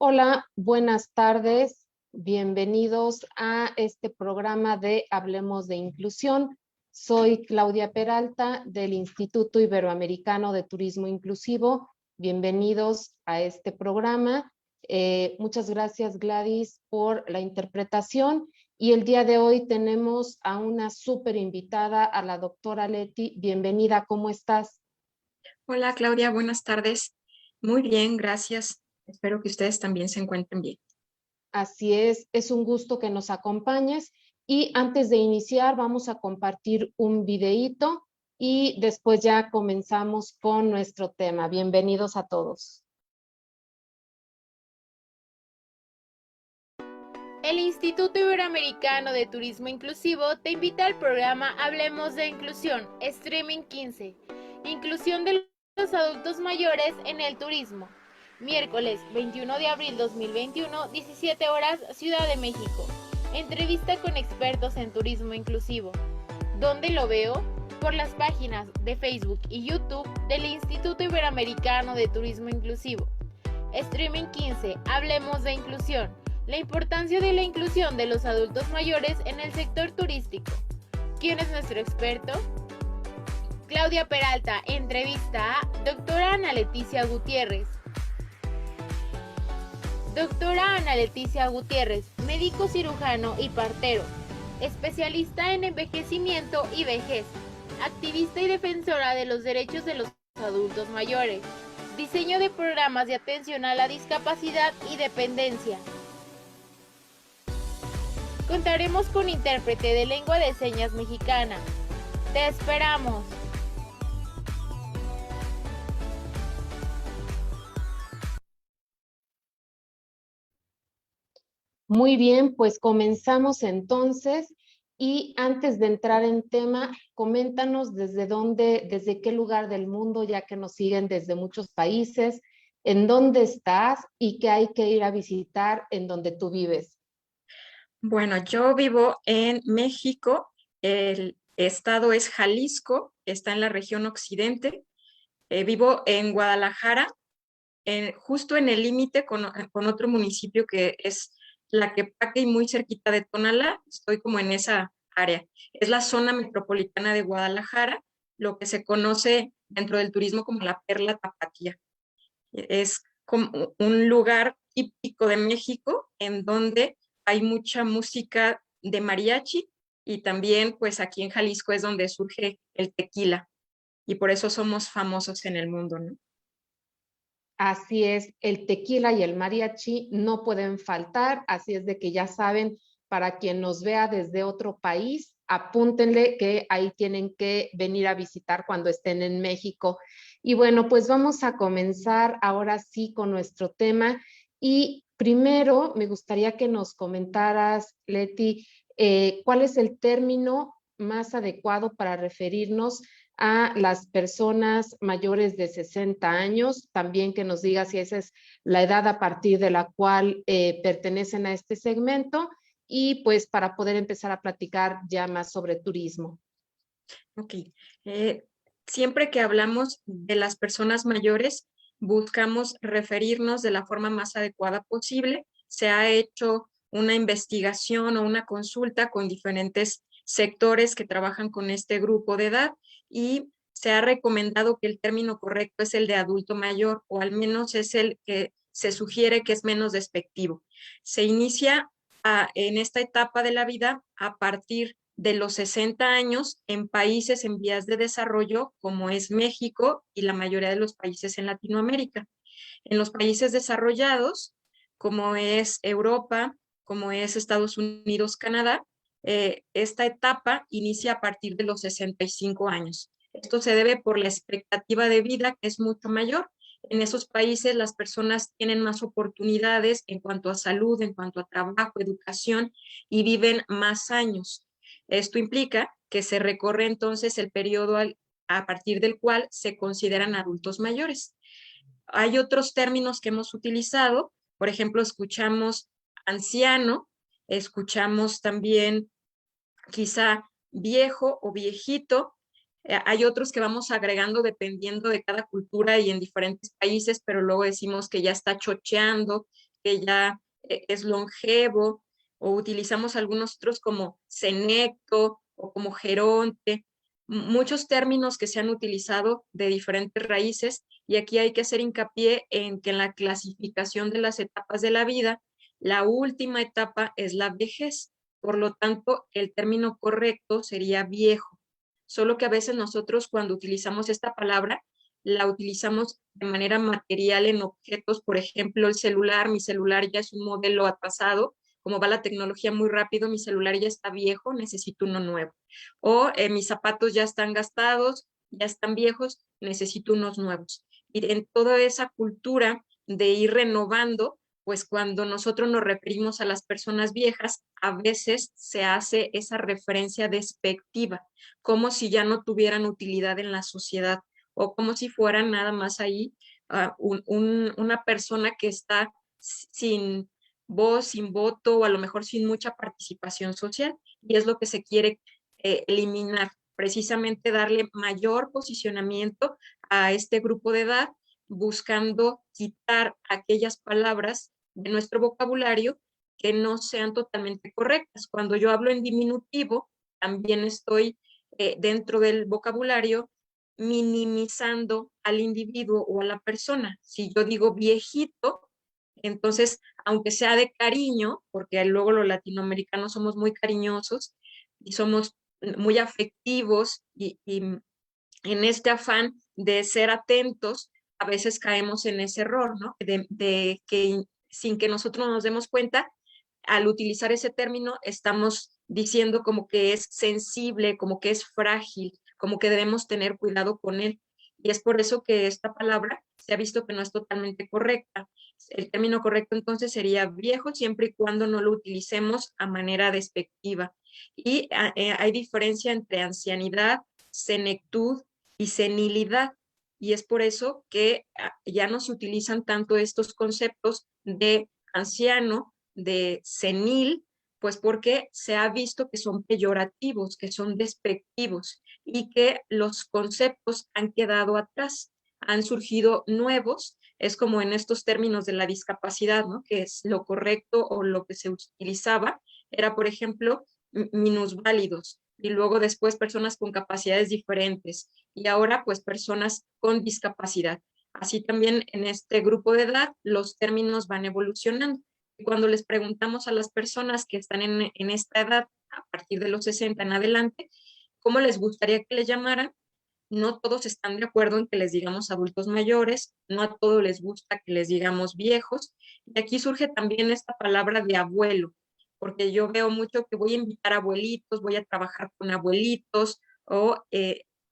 Hola, buenas tardes. Bienvenidos a este programa de Hablemos de Inclusión. Soy Claudia Peralta del Instituto Iberoamericano de Turismo Inclusivo. Bienvenidos a este programa. Muchas gracias, Gladys, por la interpretación. Y el día de hoy tenemos a una súper invitada, a la doctora Leti. Bienvenida, ¿cómo estás? Hola Claudia, buenas tardes. Muy bien, gracias. Espero que ustedes también se encuentren bien. Así es un gusto que nos acompañes y antes de iniciar vamos a compartir un videíto y después ya comenzamos con nuestro tema. Bienvenidos a todos. El Instituto Iberoamericano de Turismo Inclusivo te invita al programa Hablemos de Inclusión, Streaming 15, Inclusión de los adultos mayores en el turismo. Miércoles 21 de abril 2021, 17 horas, Ciudad de México. Entrevista con expertos en turismo inclusivo. ¿Dónde lo veo? Por las páginas de Facebook y YouTube del Instituto Iberoamericano de Turismo Inclusivo. Streaming 15, Hablemos de Inclusión. La importancia de la inclusión de los adultos mayores en el sector turístico. ¿Quién es nuestro experto? Claudia Peralta entrevista a doctora Ana Leticia Gutiérrez. Doctora Ana Leticia Gutiérrez, médico cirujano y partero, especialista en envejecimiento y vejez, activista y defensora de los derechos de los adultos mayores, diseño de programas de atención a la discapacidad y dependencia. Contaremos con intérprete de lengua de señas mexicana. ¡Te esperamos! Muy bien, pues comenzamos entonces y antes de entrar en tema, coméntanos desde qué lugar del mundo, ya que nos siguen desde muchos países, en dónde estás y qué hay que ir a visitar en donde tú vives. Bueno, yo vivo en México. El estado es Jalisco, está en la región occidente. Vivo en Guadalajara, justo en el límite con otro municipio que es Tlaquepaque y muy cerquita de Tonalá. Estoy como en esa área. Es la zona metropolitana de Guadalajara, lo que se conoce dentro del turismo como la Perla Tapatía. Es como un lugar típico de México en donde hay mucha música de mariachi y también pues aquí en Jalisco es donde surge el tequila y por eso somos famosos en el mundo, ¿no? Así es, el tequila y el mariachi no pueden faltar, así es de que ya saben, para quien nos vea desde otro país, apúntenle que ahí tienen que venir a visitar cuando estén en México. Y bueno, pues vamos a comenzar ahora sí con nuestro tema. Y primero me gustaría que nos comentaras, Leti, cuál es el término más adecuado para referirnos a las personas mayores de 60 años, también que nos diga si esa es la edad a partir de la cual pertenecen a este segmento y pues para poder empezar a platicar ya más sobre turismo. Ok. Siempre que hablamos de las personas mayores, buscamos referirnos de la forma más adecuada posible. Se ha hecho una investigación o una consulta con diferentes sectores que trabajan con este grupo de edad y se ha recomendado que el término correcto es el de adulto mayor o al menos es el que se sugiere que es menos despectivo. Se inicia en esta etapa de la vida a partir de los 60 años en países en vías de desarrollo como es México y la mayoría de los países en Latinoamérica. En los países desarrollados, como es Europa, como es Estados Unidos, Canadá, esta etapa inicia a partir de los 65 años. Esto se debe por la expectativa de vida que es mucho mayor. En esos países las personas tienen más oportunidades en cuanto a salud, en cuanto a trabajo, educación y viven más años. Esto implica que se recorre entonces el periodo a partir del cual se consideran adultos mayores. Hay otros términos que hemos utilizado, por ejemplo, escuchamos anciano, escuchamos también quizá viejo o viejito. Hay otros que vamos agregando dependiendo de cada cultura y en diferentes países, pero luego decimos que ya está chocheando, que ya es longevo, o utilizamos algunos otros como senecto o como geronte, muchos términos que se han utilizado de diferentes raíces, y aquí hay que hacer hincapié en que en la clasificación de las etapas de la vida, la última etapa es la vejez. Por lo tanto, el término correcto sería viejo. Solo que a veces nosotros cuando utilizamos esta palabra, la utilizamos de manera material en objetos, por ejemplo, el celular, mi celular ya es un modelo atrasado, como va la tecnología muy rápido, mi celular ya está viejo, necesito uno nuevo. O mis zapatos ya están gastados, ya están viejos, necesito unos nuevos. Y en toda esa cultura de ir renovando, pues cuando nosotros nos referimos a las personas viejas, a veces se hace esa referencia despectiva, como si ya no tuvieran utilidad en la sociedad o como si fueran nada más ahí una persona que está sin voz, sin voto o a lo mejor sin mucha participación social. Y es lo que se quiere eliminar, precisamente darle mayor posicionamiento a este grupo de edad, buscando quitar aquellas palabras de nuestro vocabulario que no sean totalmente correctas. Cuando yo hablo en diminutivo, también estoy dentro del vocabulario minimizando al individuo o a la persona. Si yo digo viejito, entonces, aunque sea de cariño, porque luego los latinoamericanos somos muy cariñosos y somos muy afectivos y en este afán de ser atentos, a veces caemos en ese error, ¿no? De que sin que nosotros nos demos cuenta, al utilizar ese término, estamos diciendo como que es sensible, como que es frágil, como que debemos tener cuidado con él. Y es por eso que esta palabra se ha visto que no es totalmente correcta. El término correcto entonces sería viejo siempre y cuando no lo utilicemos a manera despectiva. Y hay diferencia entre ancianidad, senectud y senilidad. Y es por eso que ya no se utilizan tanto estos conceptos de anciano, de senil, pues porque se ha visto que son peyorativos, que son despectivos y que los conceptos han quedado atrás, han surgido nuevos. Es como en estos términos de la discapacidad, ¿no? Que es lo correcto o lo que se utilizaba, era, por ejemplo, minusválidos, y luego después personas con capacidades diferentes, y ahora pues personas con discapacidad. Así también en este grupo de edad los términos van evolucionando. Y cuando les preguntamos a las personas que están en esta edad, a partir de los 60 en adelante, ¿cómo les gustaría que les llamaran? No todos están de acuerdo en que les digamos adultos mayores, no a todos les gusta que les digamos viejos. Y aquí surge también esta palabra de abuelo, porque yo veo mucho que voy a invitar abuelitos, voy a trabajar con abuelitos, o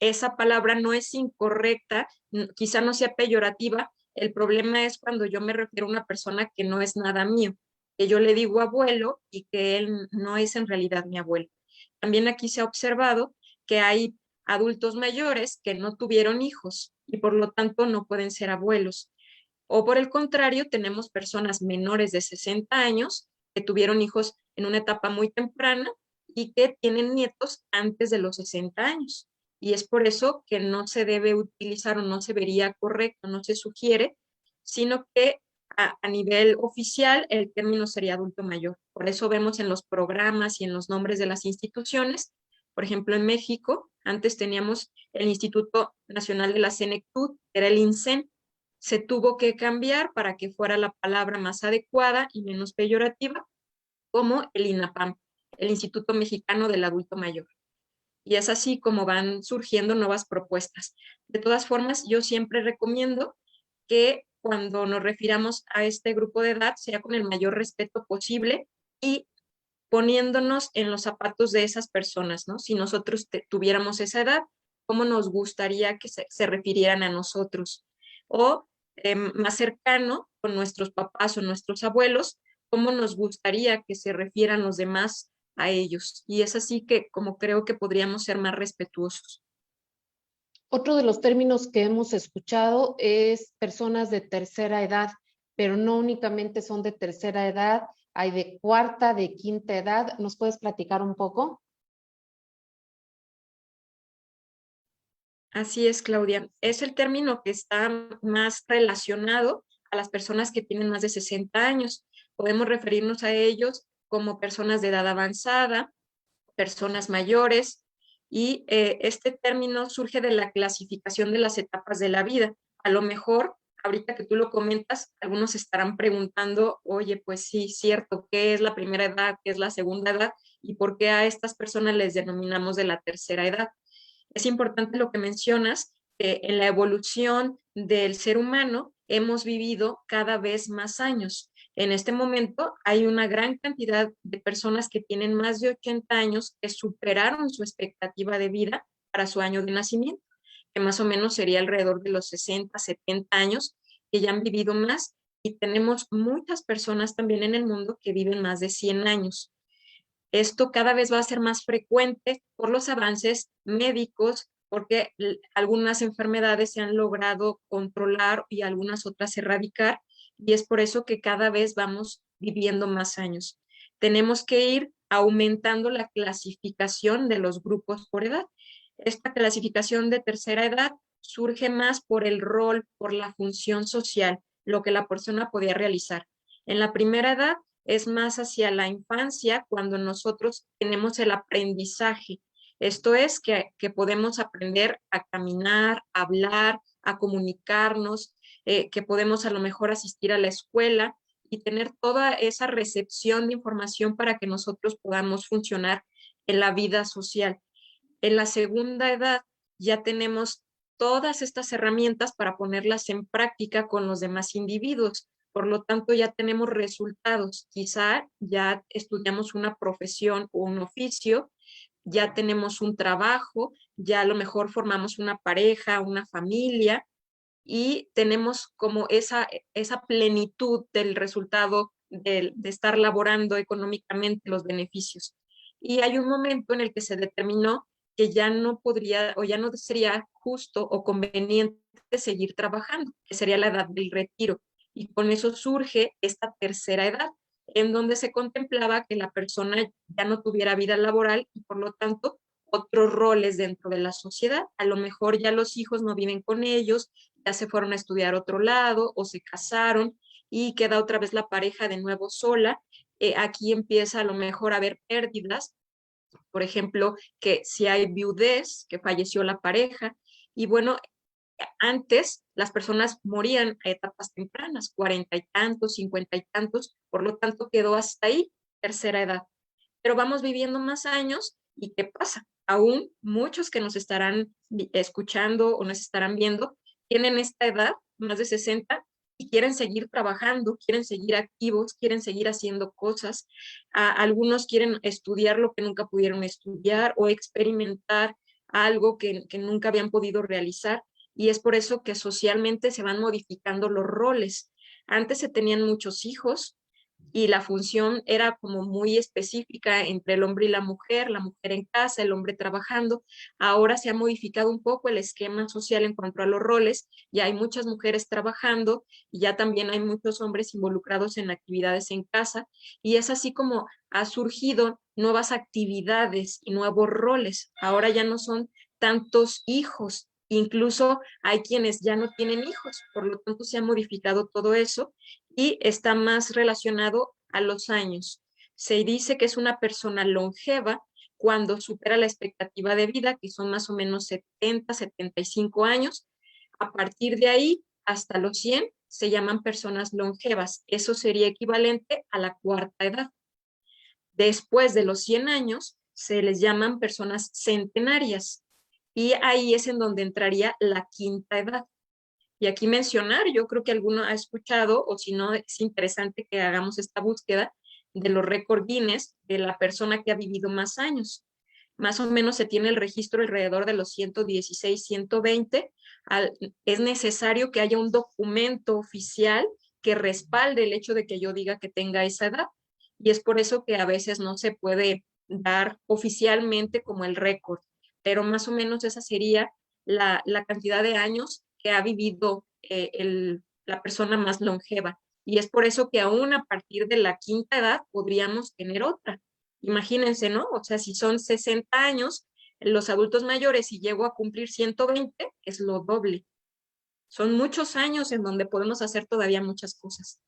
esa palabra no es incorrecta, quizá no sea peyorativa. El problema es cuando yo me refiero a una persona que no es nada mío, que yo le digo abuelo y que él no es en realidad mi abuelo. También aquí se ha observado que hay adultos mayores que no tuvieron hijos y por lo tanto no pueden ser abuelos. O por el contrario, tenemos personas menores de 60 años que tuvieron hijos en una etapa muy temprana y que tienen nietos antes de los 60 años. Y es por eso que no se debe utilizar o no se vería correcto, no se sugiere, sino que a nivel oficial el término sería adulto mayor. Por eso vemos en los programas y en los nombres de las instituciones, por ejemplo, en México, antes teníamos el Instituto Nacional de la Senectud, que era el INSEN. Se tuvo que cambiar para que fuera la palabra más adecuada y menos peyorativa, como el INAPAM, el Instituto Mexicano del Adulto Mayor. Y es así como van surgiendo nuevas propuestas. De todas formas, yo siempre recomiendo que cuando nos refiramos a este grupo de edad sea con el mayor respeto posible y poniéndonos en los zapatos de esas personas, ¿no? Si nosotros tuviéramos esa edad, ¿cómo nos gustaría que se refirieran a nosotros? O más cercano, con nuestros papás o nuestros abuelos, ¿cómo nos gustaría que se refieran los demás a ellos? Y es así que como creo que podríamos ser más respetuosos. Otro de los términos que hemos escuchado es personas de tercera edad, pero no únicamente son de tercera edad, hay de cuarta, de quinta edad. ¿Nos puedes platicar un poco? Así es, Claudia. Es el término que está más relacionado a las personas que tienen más de 60 años. Podemos referirnos a ellos como personas de edad avanzada, personas mayores, y este término surge de la clasificación de las etapas de la vida. A lo mejor, ahorita que tú lo comentas, algunos estarán preguntando, oye, pues sí, cierto, ¿qué es la primera edad? ¿Qué es la segunda edad? ¿Y por qué a estas personas les denominamos de la tercera edad? Es importante lo que mencionas, que en la evolución del ser humano hemos vivido cada vez más años. En este momento hay una gran cantidad de personas que tienen más de 80 años que superaron su expectativa de vida para su año de nacimiento, que más o menos sería alrededor de los 60, 70 años, que ya han vivido más, y tenemos muchas personas también en el mundo que viven más de 100 años. Esto cada vez va a ser más frecuente por los avances médicos, porque algunas enfermedades se han logrado controlar y algunas otras erradicar, y es por eso que cada vez vamos viviendo más años. Tenemos que ir aumentando la clasificación de los grupos por edad. Esta clasificación de tercera edad surge más por el rol, por la función social, lo que la persona podía realizar. En la primera edad es más hacia la infancia, cuando nosotros tenemos el aprendizaje. Esto es que podemos aprender a caminar, a hablar, a comunicarnos, que podemos a lo mejor asistir a la escuela y tener toda esa recepción de información para que nosotros podamos funcionar en la vida social. En la segunda edad ya tenemos todas estas herramientas para ponerlas en práctica con los demás individuos. Por lo tanto, ya tenemos resultados. Quizá ya estudiamos una profesión o un oficio, ya tenemos un trabajo, ya a lo mejor formamos una pareja, una familia, y tenemos como esa plenitud del resultado de estar laborando económicamente los beneficios. Y hay un momento en el que se determinó que ya no podría o ya no sería justo o conveniente seguir trabajando, que sería la edad del retiro. Y con eso surge esta tercera edad, en donde se contemplaba que la persona ya no tuviera vida laboral y por lo tanto otros roles dentro de la sociedad. A lo mejor ya los hijos no viven con ellos, ya se fueron a estudiar a otro lado o se casaron y queda otra vez la pareja de nuevo sola. Aquí empieza a lo mejor a haber pérdidas, por ejemplo, que si hay viudez, que falleció la pareja, y bueno, antes las personas morían a etapas tempranas, 40 y tantos, 50 y tantos, por lo tanto quedó hasta ahí, tercera edad. Pero vamos viviendo más años y ¿qué pasa? Aún muchos que nos estarán escuchando o nos estarán viendo tienen esta edad, más de 60, y quieren seguir trabajando, quieren seguir activos, quieren seguir haciendo cosas. Algunos quieren estudiar lo que nunca pudieron estudiar o experimentar algo que nunca habían podido realizar. Y es por eso que socialmente se van modificando los roles. Antes se tenían muchos hijos y la función era como muy específica entre el hombre y la mujer en casa, el hombre trabajando. Ahora se ha modificado un poco el esquema social en cuanto a los roles, ya hay muchas mujeres trabajando y ya también hay muchos hombres involucrados en actividades en casa, y es así como ha surgido nuevas actividades y nuevos roles. Ahora ya no son tantos hijos, incluso hay quienes ya no tienen hijos, por lo tanto se ha modificado todo eso y está más relacionado a los años. Se dice que es una persona longeva cuando supera la expectativa de vida, que son más o menos 70, 75 años. A partir de ahí, hasta los 100, se llaman personas longevas. Eso sería equivalente a la cuarta edad. Después de los 100 años, se les llaman personas centenarias. Y ahí es en donde entraría la quinta edad. Y aquí mencionar, yo creo que alguno ha escuchado, o si no, es interesante que hagamos esta búsqueda de los récord Guinness de la persona que ha vivido más años. Más o menos se tiene el registro alrededor de los 116, 120. Es necesario que haya un documento oficial que respalde el hecho de que yo diga que tenga esa edad. Y es por eso que a veces no se puede dar oficialmente como el récord, pero más o menos esa sería la cantidad de años que ha vivido la persona más longeva. Y es por eso que aún a partir de la quinta edad podríamos tener otra. Imagínense, ¿no? O sea, si son 60 años, los adultos mayores, si llego a cumplir 120, es lo doble. Son muchos años en donde podemos hacer todavía muchas cosas.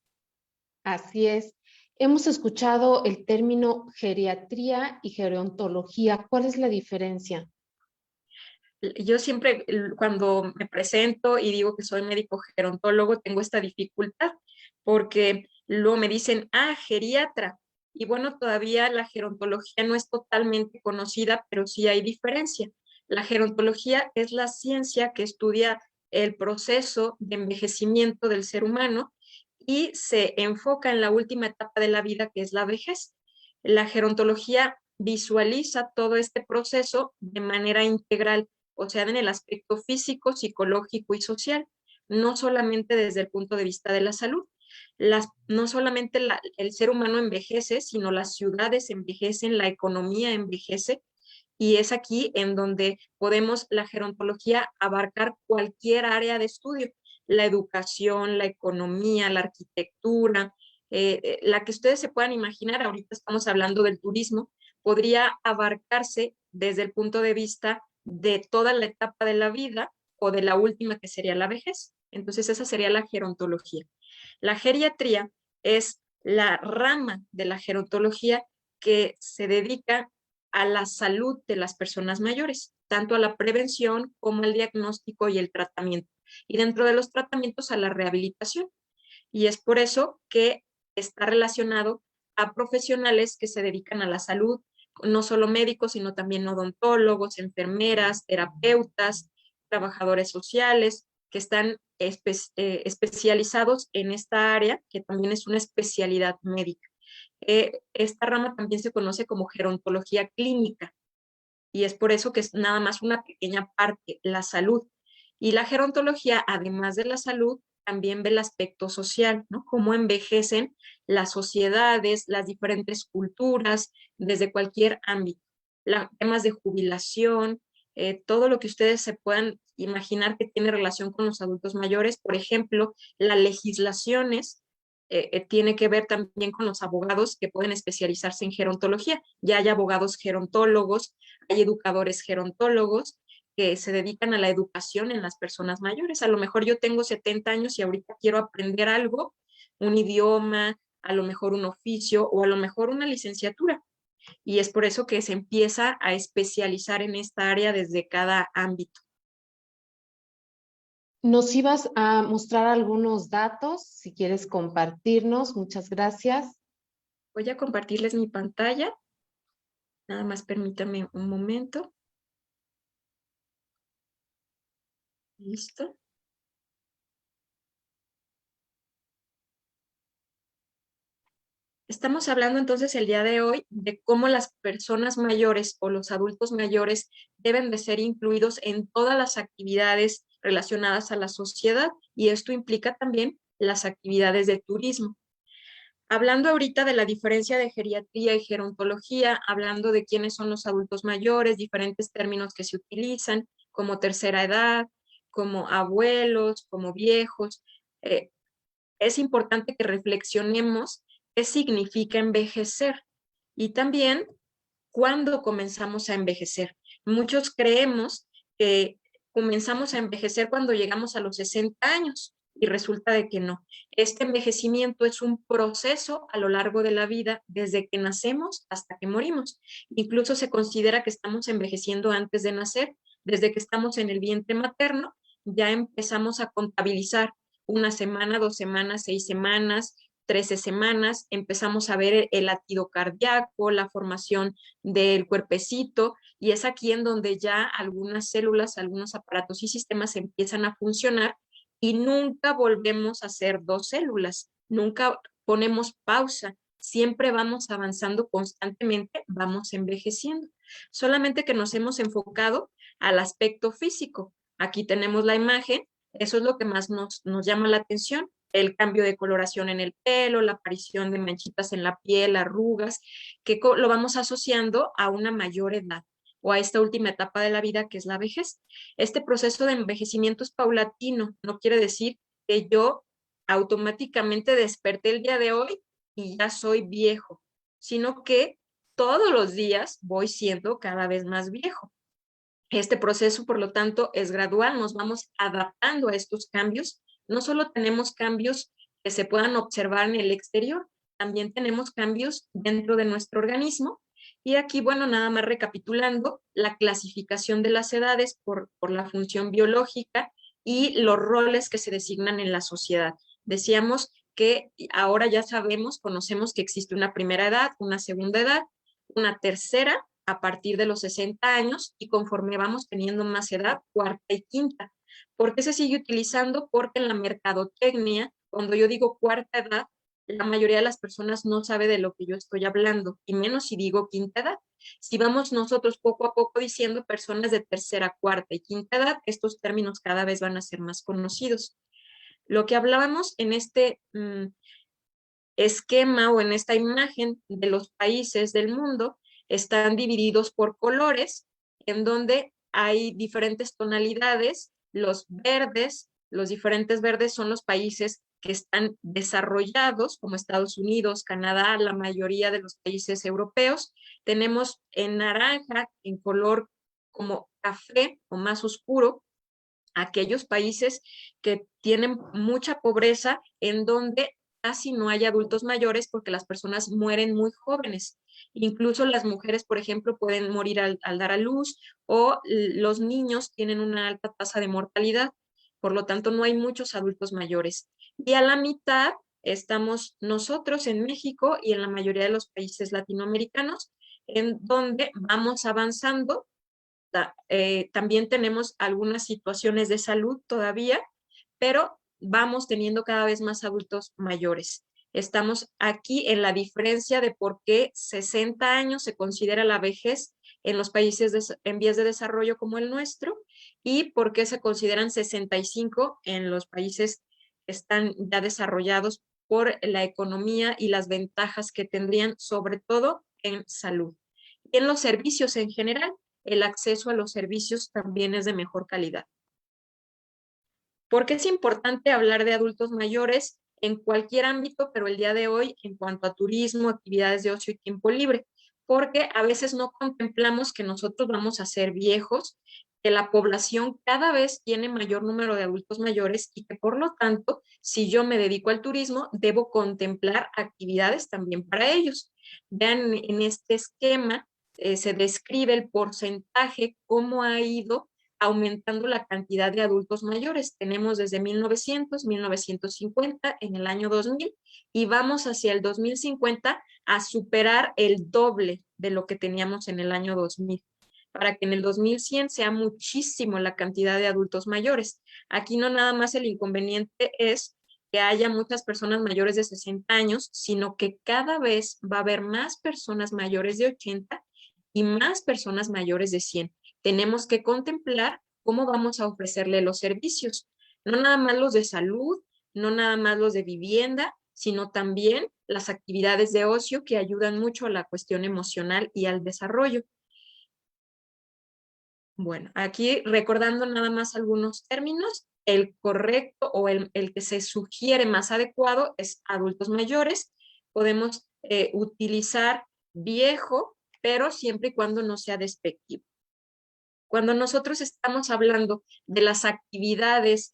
Así es. Hemos escuchado el término geriatría y gerontología. ¿Cuál es la diferencia? Yo siempre cuando me presento y digo que soy médico gerontólogo, tengo esta dificultad porque luego me dicen, geriatra. Y bueno, todavía la gerontología no es totalmente conocida, pero sí hay diferencia. La gerontología es la ciencia que estudia el proceso de envejecimiento del ser humano y se enfoca en la última etapa de la vida, que es la vejez. La gerontología visualiza todo este proceso de manera integral, o sea, en el aspecto físico, psicológico y social, no solamente desde el punto de vista de la salud. No solamente el ser humano envejece, sino las ciudades envejecen, la economía envejece, y es aquí en donde podemos la gerontología abarcar cualquier área de estudio, la educación, la economía, la arquitectura, la que ustedes se puedan imaginar. Ahorita estamos hablando del turismo, podría abarcarse desde el punto de vista de toda la etapa de la vida o de la última, que sería la vejez. Entonces esa sería la gerontología. La geriatría es la rama de la gerontología que se dedica a la salud de las personas mayores, tanto a la prevención como al diagnóstico y el tratamiento. Y dentro de los tratamientos, a la rehabilitación. Y es por eso que está relacionado a profesionales que se dedican a la salud, no solo médicos, sino también odontólogos, enfermeras, terapeutas, trabajadores sociales, que están especializados en esta área, que también es una especialidad médica. Esta rama también se conoce como gerontología clínica, y es por eso que es nada más una pequeña parte, la salud. Y la gerontología, además de la salud, también ve el aspecto social, ¿no? Cómo envejecen las sociedades, las diferentes culturas, desde cualquier ámbito. Temas de jubilación, todo lo que ustedes se puedan imaginar que tiene relación con los adultos mayores. Por ejemplo, las legislaciones tiene que ver también con los abogados que pueden especializarse en gerontología. Ya hay abogados gerontólogos, hay educadores gerontólogos que se dedican a la educación en las personas mayores. A lo mejor yo tengo 70 años y ahorita quiero aprender algo, un idioma, a lo mejor un oficio o a lo mejor una licenciatura. Y es por eso que se empieza a especializar en esta área desde cada ámbito. Nos ibas a mostrar algunos datos, si quieres compartirnos. Muchas gracias. Voy a compartirles mi pantalla. Nada más permítame un momento. Listo. Estamos hablando entonces el día de hoy de cómo las personas mayores o los adultos mayores deben de ser incluidos en todas las actividades relacionadas a la sociedad, y esto implica también las actividades de turismo. Hablando ahorita de la diferencia de geriatría y gerontología, hablando de quiénes son los adultos mayores, diferentes términos que se utilizan, como tercera edad, como abuelos, como viejos, es importante que reflexionemos qué significa envejecer y también cuándo comenzamos a envejecer. Muchos creemos que comenzamos a envejecer cuando llegamos a los 60 años y resulta de que no. Este envejecimiento es un proceso a lo largo de la vida, desde que nacemos hasta que morimos. Incluso se considera que estamos envejeciendo antes de nacer. Desde que estamos en el vientre materno, ya empezamos a contabilizar una semana, 2 semanas, 6 semanas, 13 semanas, empezamos a ver el latido cardíaco, la formación del cuerpecito, y es aquí en donde ya algunas células, algunos aparatos y sistemas empiezan a funcionar y nunca volvemos a ser 2 células, nunca ponemos pausa, siempre vamos avanzando constantemente, vamos envejeciendo, solamente que nos hemos enfocado al aspecto físico. Aquí tenemos la imagen. Eso es lo que más nos llama la atención, el cambio de coloración en el pelo, la aparición de manchitas en la piel, arrugas, que lo vamos asociando a una mayor edad o a esta última etapa de la vida, que es la vejez. Este proceso de envejecimiento es paulatino, no quiere decir que yo automáticamente desperté el día de hoy y ya soy viejo, sino que todos los días voy siendo cada vez más viejo. Este proceso, por lo tanto, es gradual, nos vamos adaptando a estos cambios. No solo tenemos cambios que se puedan observar en el exterior, también tenemos cambios dentro de nuestro organismo. Y aquí, bueno, nada más recapitulando, la clasificación de las edades por la función biológica y los roles que se designan en la sociedad. Decíamos que ahora ya sabemos, conocemos que existe una primera edad, una segunda edad, una tercera a partir de los 60 años y conforme vamos teniendo más edad, cuarta y quinta. ¿Por qué se sigue utilizando? Porque en la mercadotecnia, cuando yo digo cuarta edad, la mayoría de las personas no sabe de lo que yo estoy hablando, y menos si digo quinta edad. Si vamos nosotros poco a poco diciendo personas de tercera, cuarta y quinta edad, estos términos cada vez van a ser más conocidos. Lo que hablábamos en este esquema o en esta imagen de los países del mundo están divididos por colores, en donde hay diferentes tonalidades. Los verdes, los diferentes verdes son los países que están desarrollados, como Estados Unidos, Canadá, la mayoría de los países europeos. Tenemos en naranja, en color como café o más oscuro, aquellos países que tienen mucha pobreza, en donde casi no hay adultos mayores porque las personas mueren muy jóvenes. Incluso las mujeres, por ejemplo, pueden morir al dar a luz, o los niños tienen una alta tasa de mortalidad. Por lo tanto, no hay muchos adultos mayores. Y a la mitad estamos nosotros en México y en la mayoría de los países latinoamericanos, en donde vamos avanzando. También tenemos algunas situaciones de salud todavía, pero vamos teniendo cada vez más adultos mayores. Estamos aquí en la diferencia de por qué 60 años se considera la vejez en los países en vías de desarrollo como el nuestro, y por qué se consideran 65 en los países que están ya desarrollados por la economía y las ventajas que tendrían, sobre todo en salud. Y en los servicios en general, el acceso a los servicios también es de mejor calidad. ¿Por qué es importante hablar de adultos mayores en cualquier ámbito, pero el día de hoy en cuanto a turismo, actividades de ocio y tiempo libre? Porque a veces no contemplamos que nosotros vamos a ser viejos, que la población cada vez tiene mayor número de adultos mayores y que por lo tanto, si yo me dedico al turismo, debo contemplar actividades también para ellos. Vean en este esquema, se describe el porcentaje, cómo ha ido aumentando la cantidad de adultos mayores. Tenemos desde 1900, 1950, en el año 2000, y vamos hacia el 2050 a superar el doble de lo que teníamos en el año 2000, para que en el 2100 sea muchísimo la cantidad de adultos mayores. Aquí no nada más el inconveniente es que haya muchas personas mayores de 60 años, sino que cada vez va a haber más personas mayores de 80 y más personas mayores de 100. Tenemos que contemplar cómo vamos a ofrecerle los servicios, no nada más los de salud, no nada más los de vivienda, sino también las actividades de ocio que ayudan mucho a la cuestión emocional y al desarrollo. Bueno, aquí recordando nada más algunos términos, el correcto o el que se sugiere más adecuado es adultos mayores. Podemos utilizar viejo, pero siempre y cuando no sea despectivo. Cuando nosotros estamos hablando de las actividades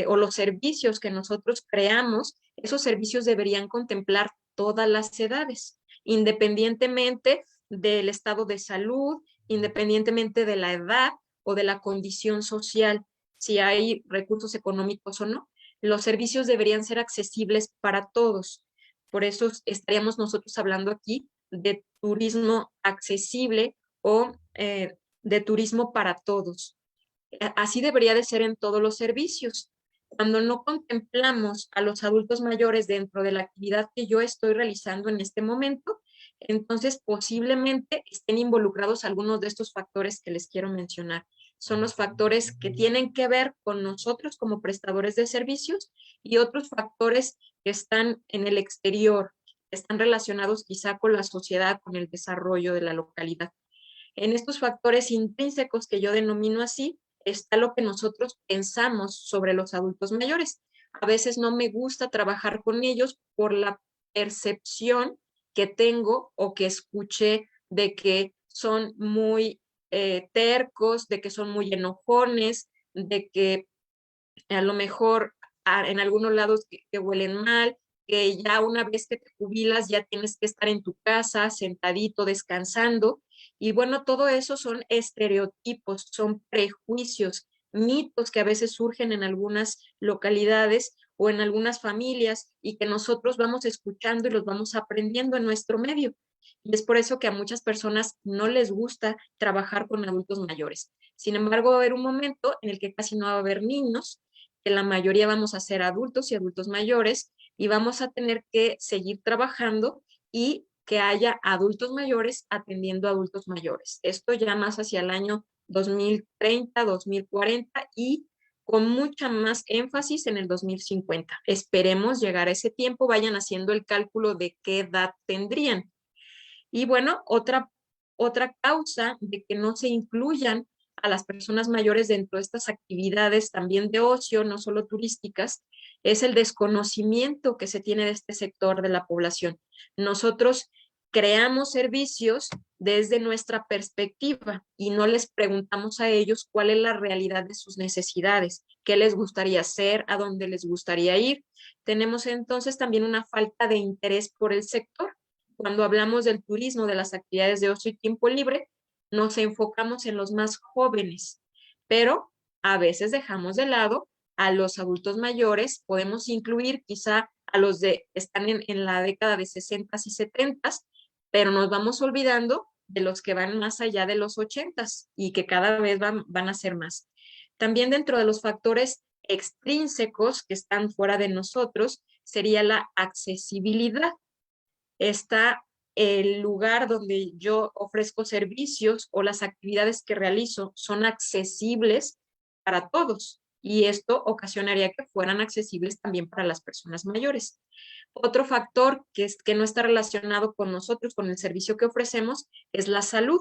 o los servicios que nosotros creamos, esos servicios deberían contemplar todas las edades, independientemente del estado de salud, independientemente de la edad o de la condición social, si hay recursos económicos o no. Los servicios deberían ser accesibles para todos. Por eso estaríamos nosotros hablando aquí de turismo accesible o de turismo para todos. Así debería de ser en todos los servicios. Cuando no contemplamos a los adultos mayores dentro de la actividad que yo estoy realizando en este momento, entonces posiblemente estén involucrados algunos de estos factores que les quiero mencionar. Son los factores que tienen que ver con nosotros como prestadores de servicios y otros factores que están en el exterior, que están relacionados quizá con la sociedad, con el desarrollo de la localidad. En estos factores intrínsecos que yo denomino así, está lo que nosotros pensamos sobre los adultos mayores. A veces no me gusta trabajar con ellos por la percepción que tengo o que escuché de que son muy tercos, de que son muy enojones, de que a lo mejor en algunos lados que huelen mal, que ya una vez que te jubilas ya tienes que estar en tu casa sentadito, descansando. Y bueno, todo eso son estereotipos, son prejuicios, mitos que a veces surgen en algunas localidades o en algunas familias y que nosotros vamos escuchando y los vamos aprendiendo en nuestro medio. Y es por eso que a muchas personas no les gusta trabajar con adultos mayores. Sin embargo, va a haber un momento en el que casi no va a haber niños, que la mayoría vamos a ser adultos y adultos mayores y vamos a tener que seguir trabajando y que haya adultos mayores atendiendo a adultos mayores. Esto ya más hacia el año 2030, 2040 y con mucha más énfasis en el 2050. Esperemos llegar a ese tiempo, vayan haciendo el cálculo de qué edad tendrían. Y bueno, otra causa de que no se incluyan a las personas mayores dentro de estas actividades también de ocio, no solo turísticas, es el desconocimiento que se tiene de este sector de la población. Nosotros creamos servicios desde nuestra perspectiva y no les preguntamos a ellos cuál es la realidad de sus necesidades, qué les gustaría hacer, a dónde les gustaría ir. Tenemos entonces también una falta de interés por el sector. Cuando hablamos del turismo, de las actividades de ocio y tiempo libre, nos enfocamos en los más jóvenes, pero a veces dejamos de lado a los adultos mayores, podemos incluir quizá a los que están en la década de 60 y 70, pero nos vamos olvidando de los que van más allá de los 80 y que cada vez van a ser más. También dentro de los factores extrínsecos que están fuera de nosotros sería la accesibilidad. Está el lugar donde yo ofrezco servicios o las actividades que realizo son accesibles para todos y esto ocasionaría que fueran accesibles también para las personas mayores. Otro factor que no está relacionado con nosotros, con el servicio que ofrecemos, es la salud.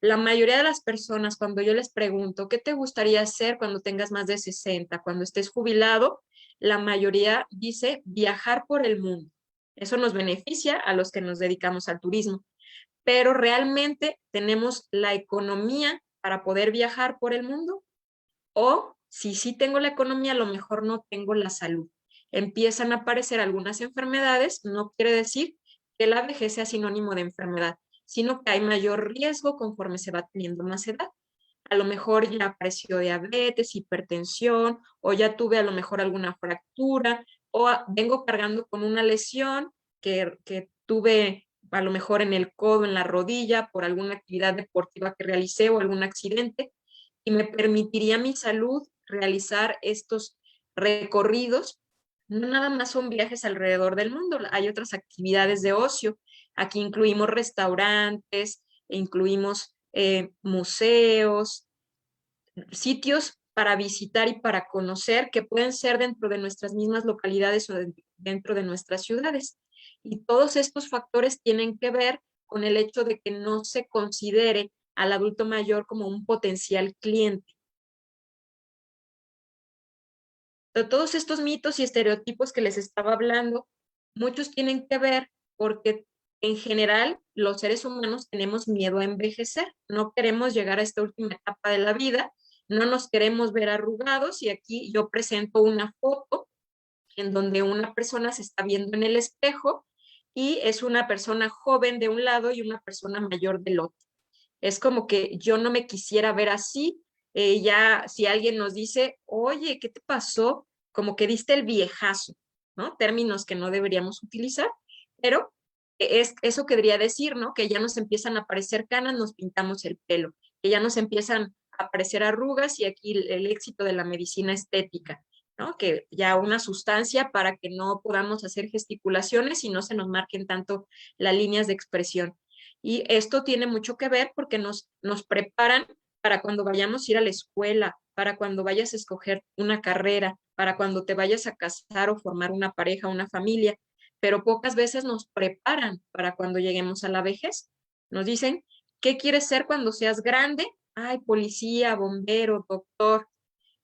La mayoría de las personas, cuando yo les pregunto, ¿qué te gustaría hacer cuando tengas más de 60, cuando estés jubilado? La mayoría dice viajar por el mundo. Eso nos beneficia a los que nos dedicamos al turismo, pero ¿realmente tenemos la economía para poder viajar por el mundo? O si sí tengo la economía, a lo mejor no tengo la salud. Empiezan a aparecer algunas enfermedades, no quiere decir que la vejez sea sinónimo de enfermedad, sino que hay mayor riesgo conforme se va teniendo más edad. A lo mejor ya apareció diabetes, hipertensión, o ya tuve a lo mejor alguna fractura, o vengo cargando con una lesión que tuve a lo mejor en el codo, en la rodilla, por alguna actividad deportiva que realicé o algún accidente, y me permitiría mi salud realizar estos recorridos. No nada más son viajes alrededor del mundo, hay otras actividades de ocio. Aquí incluimos restaurantes, incluimos museos, sitios para visitar y para conocer que pueden ser dentro de nuestras mismas localidades o dentro de nuestras ciudades. Y todos estos factores tienen que ver con el hecho de que no se considere al adulto mayor como un potencial cliente. De todos estos mitos y estereotipos que les estaba hablando, muchos tienen que ver porque en general los seres humanos tenemos miedo a envejecer, no queremos llegar a esta última etapa de la vida, no nos queremos ver arrugados y aquí yo presento una foto en donde una persona se está viendo en el espejo y es una persona joven de un lado y una persona mayor del otro. Es como que yo no me quisiera ver así. Ya si alguien nos dice, oye, ¿qué te pasó? Como que diste el viejazo, ¿no? Términos que no deberíamos utilizar, pero eso querría decir, ¿no? Que ya nos empiezan a aparecer canas, nos pintamos el pelo, que ya nos empiezan a aparecer arrugas y aquí el éxito de la medicina estética, ¿no? Que ya una sustancia para que no podamos hacer gesticulaciones y no se nos marquen tanto las líneas de expresión. Y esto tiene mucho que ver porque nos preparan para cuando vayamos a ir a la escuela, para cuando vayas a escoger una carrera, para cuando te vayas a casar o formar una pareja, una familia, pero pocas veces nos preparan para cuando lleguemos a la vejez. Nos dicen, ¿qué quieres ser cuando seas grande? Ay, policía, bombero, doctor,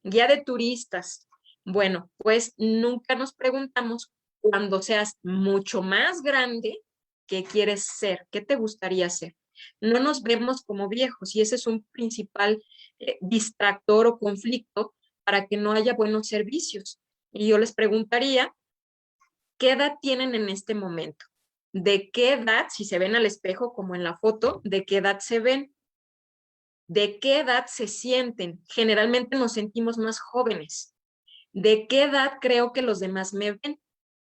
guía de turistas. Bueno, pues nunca nos preguntamos cuando seas mucho más grande, ¿qué quieres ser? ¿Qué te gustaría ser? No nos vemos como viejos y ese es un principal distractor o conflicto para que no haya buenos servicios. Y yo les preguntaría, ¿qué edad tienen en este momento? ¿De qué edad, si se ven al espejo como en la foto, de qué edad se ven? ¿De qué edad se sienten? Generalmente nos sentimos más jóvenes. ¿De qué edad creo que los demás me ven?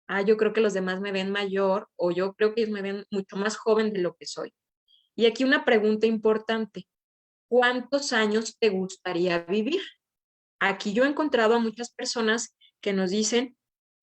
Ah, yo creo que los demás me ven mayor o yo creo que ellos me ven mucho más joven de lo que soy. Y aquí una pregunta importante. ¿Cuántos años te gustaría vivir? Aquí yo he encontrado a muchas personas que nos dicen,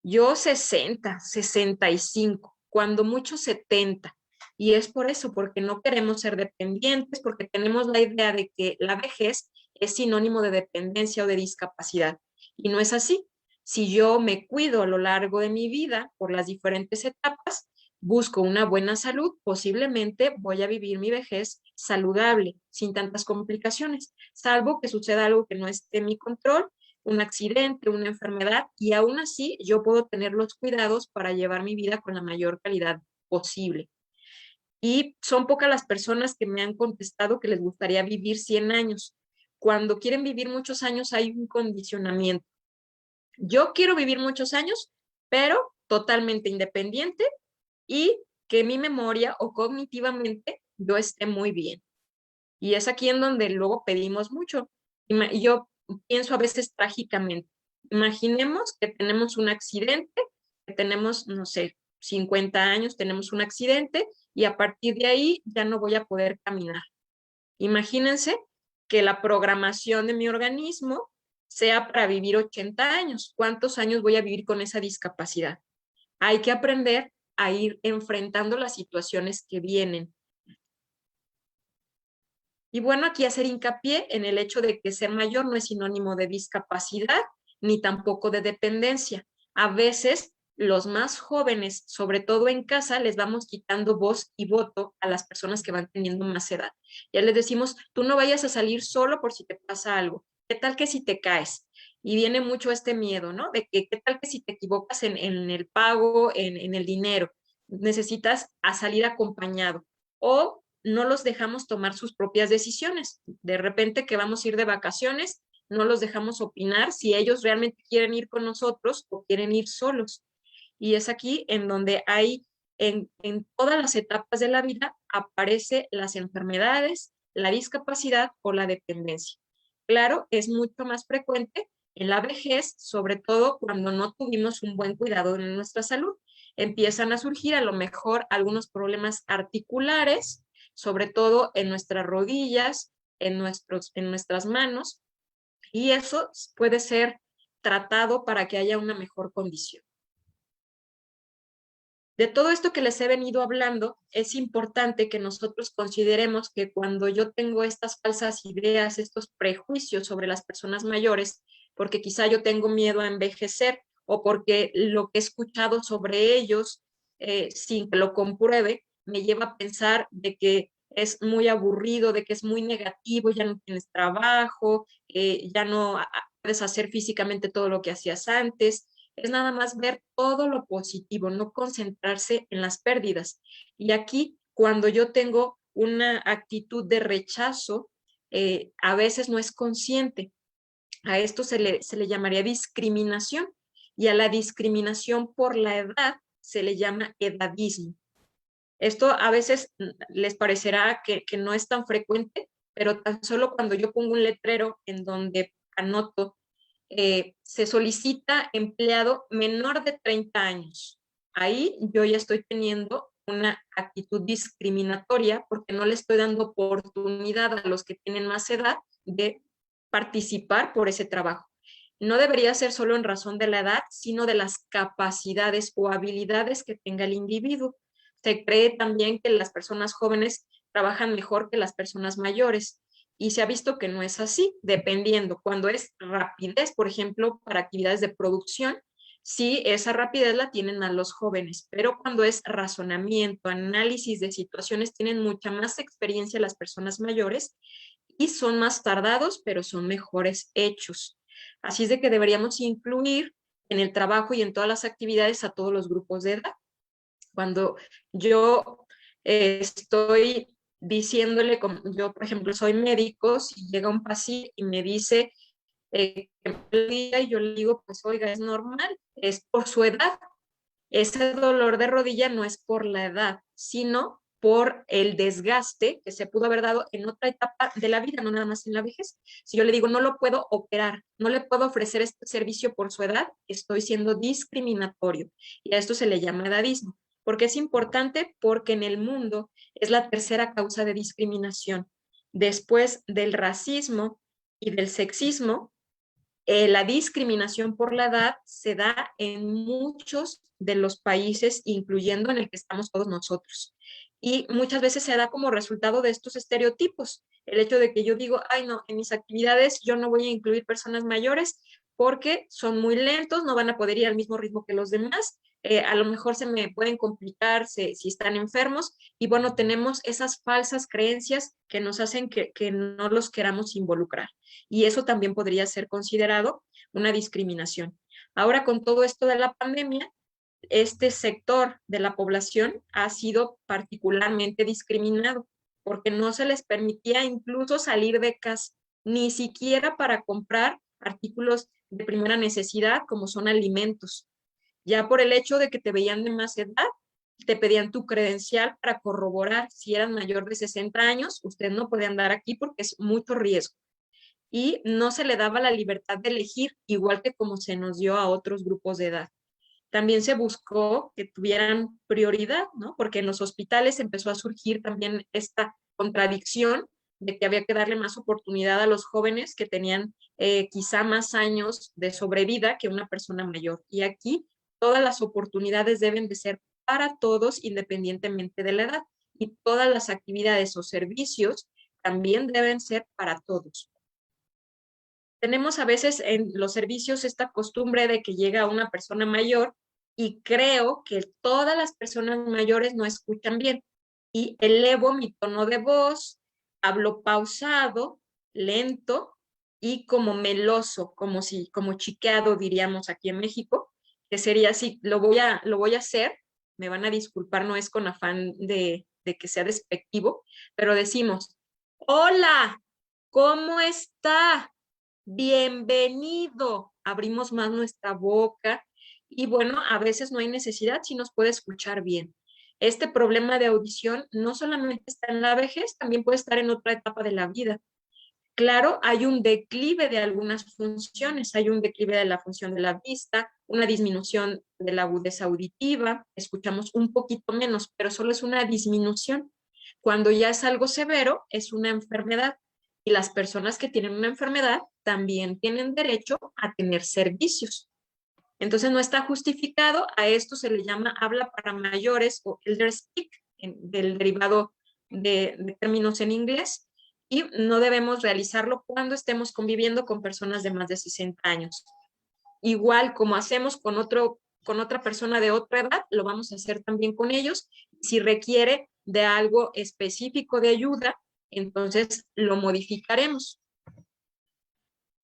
yo 60, 65, cuando mucho 70. Y es por eso, porque no queremos ser dependientes, porque tenemos la idea de que la vejez es sinónimo de dependencia o de discapacidad. Y no es así. Si yo me cuido a lo largo de mi vida por las diferentes etapas, busco una buena salud, posiblemente voy a vivir mi vejez saludable, sin tantas complicaciones, salvo que suceda algo que no esté en mi control, un accidente, una enfermedad, y aún así yo puedo tener los cuidados para llevar mi vida con la mayor calidad posible. Y son pocas las personas que me han contestado que les gustaría vivir 100 años. Cuando quieren vivir muchos años hay un condicionamiento. Yo quiero vivir muchos años, pero totalmente independiente y que mi memoria o cognitivamente yo esté muy bien. Y es aquí en donde luego pedimos mucho. Y yo pienso a veces trágicamente. Imaginemos que tenemos un accidente, que tenemos, no sé, 50 años, tenemos un accidente y a partir de ahí ya no voy a poder caminar. Imagínense que la programación de mi organismo sea para vivir 80 años. ¿Cuántos años voy a vivir con esa discapacidad? Hay que aprender a ir enfrentando las situaciones que vienen. Y bueno, aquí hacer hincapié en el hecho de que ser mayor no es sinónimo de discapacidad ni tampoco de dependencia. A veces los más jóvenes, sobre todo en casa, les vamos quitando voz y voto a las personas que van teniendo más edad. Ya les decimos, tú no vayas a salir solo por si te pasa algo. ¿Qué tal que si te caes? Y viene mucho este miedo, ¿no? De que, ¿qué tal que si te equivocas en el pago, en el dinero? Necesitas a salir acompañado. O no los dejamos tomar sus propias decisiones. De repente que vamos a ir de vacaciones, no los dejamos opinar si ellos realmente quieren ir con nosotros o quieren ir solos. Y es aquí en donde hay, en todas las etapas de la vida, aparece las enfermedades, la discapacidad o la dependencia. Claro, es mucho más frecuente en la vejez, sobre todo cuando no tuvimos un buen cuidado de nuestra salud. Empiezan a surgir a lo mejor algunos problemas articulares, sobre todo en nuestras rodillas, en nuestras manos, y eso puede ser tratado para que haya una mejor condición. De todo esto que les he venido hablando, es importante que nosotros consideremos que cuando yo tengo estas falsas ideas, estos prejuicios sobre las personas mayores, porque quizá yo tengo miedo a envejecer o porque lo que he escuchado sobre ellos, sin que lo compruebe, me lleva a pensar de que es muy aburrido, de que es muy negativo, ya no tienes trabajo, ya no puedes hacer físicamente todo lo que hacías antes. Es nada más ver todo lo positivo, no concentrarse en las pérdidas. Y aquí, cuando yo tengo una actitud de rechazo, a veces no es consciente. A esto se le llamaría discriminación y a la discriminación por la edad se le llama edadismo. Esto a veces les parecerá que no es tan frecuente, pero tan solo cuando yo pongo un letrero en donde anoto se solicita empleado menor de 30 años. Ahí yo ya estoy teniendo una actitud discriminatoria porque no le estoy dando oportunidad a los que tienen más edad de participar por ese trabajo. No debería ser solo en razón de la edad, sino de las capacidades o habilidades que tenga el individuo. Se cree también que las personas jóvenes trabajan mejor que las personas mayores. Y se ha visto que no es así, dependiendo. Cuando es rapidez, por ejemplo, para actividades de producción, sí, esa rapidez la tienen a los jóvenes, pero cuando es razonamiento, análisis de situaciones, tienen mucha más experiencia las personas mayores y son más tardados, pero son mejores hechos. Así es de que deberíamos incluir en el trabajo y en todas las actividades a todos los grupos de edad. Cuando yo estoy diciéndole, como yo, por ejemplo, soy médico, si llega un paciente y me dice y yo le digo, pues oiga, es normal, es por su edad. Ese dolor de rodilla no es por la edad, sino por el desgaste que se pudo haber dado en otra etapa de la vida, no nada más en la vejez. Si yo le digo, no lo puedo operar, no le puedo ofrecer este servicio por su edad, estoy siendo discriminatorio. Y a esto se le llama edadismo. ¿Por qué es importante? Porque en el mundo es la tercera causa de discriminación. Después del racismo y del sexismo, la discriminación por la edad se da en muchos de los países, incluyendo en el que estamos todos nosotros. Y muchas veces se da como resultado de estos estereotipos. El hecho de que yo digo, ay no, en mis actividades yo no voy a incluir personas mayores porque son muy lentos, no van a poder ir al mismo ritmo que los demás, a lo mejor se me pueden complicar si están enfermos y bueno, tenemos esas falsas creencias que nos hacen que no los queramos involucrar y eso también podría ser considerado una discriminación. Ahora, con todo esto de la pandemia, este sector de la población ha sido particularmente discriminado porque no se les permitía incluso salir de casa, ni siquiera para comprar artículos de primera necesidad como son alimentos. Ya por el hecho de que te veían de más edad, te pedían tu credencial para corroborar si eran mayor de 60 años, usted no puede andar aquí porque es mucho riesgo y no se le daba la libertad de elegir, igual que como se nos dio a otros grupos de edad. También se buscó que tuvieran prioridad, ¿no? Porque en los hospitales empezó a surgir también esta contradicción de que había que darle más oportunidad a los jóvenes que tenían quizá más años de sobrevida que una persona mayor. Y aquí todas las oportunidades deben de ser para todos independientemente de la edad y todas las actividades o servicios también deben ser para todos. Tenemos a veces en los servicios esta costumbre de que llega una persona mayor y creo que todas las personas mayores no escuchan bien y elevo mi tono de voz, hablo pausado, lento y como meloso, como chiqueado diríamos aquí en México, que sería así, lo voy a hacer, me van a disculpar, no es con afán de que sea despectivo, pero decimos, hola, ¿cómo está? Bienvenido. Abrimos más nuestra boca y bueno, a veces no hay necesidad si nos puede escuchar bien. Este problema de audición no solamente está en la vejez, también puede estar en otra etapa de la vida. Claro, hay un declive de algunas funciones, hay un declive de la función de la vista, una disminución de la agudeza auditiva, escuchamos un poquito menos, pero solo es una disminución. Cuando ya es algo severo, es una enfermedad y las personas que tienen una enfermedad también tienen derecho a tener servicios. Entonces no está justificado, a esto se le llama habla para mayores o elder speak, del derivado de términos en inglés, y no debemos realizarlo cuando estemos conviviendo con personas de más de 60 años. Igual como hacemos con otra persona de otra edad, lo vamos a hacer también con ellos. Si requiere de algo específico de ayuda, entonces lo modificaremos.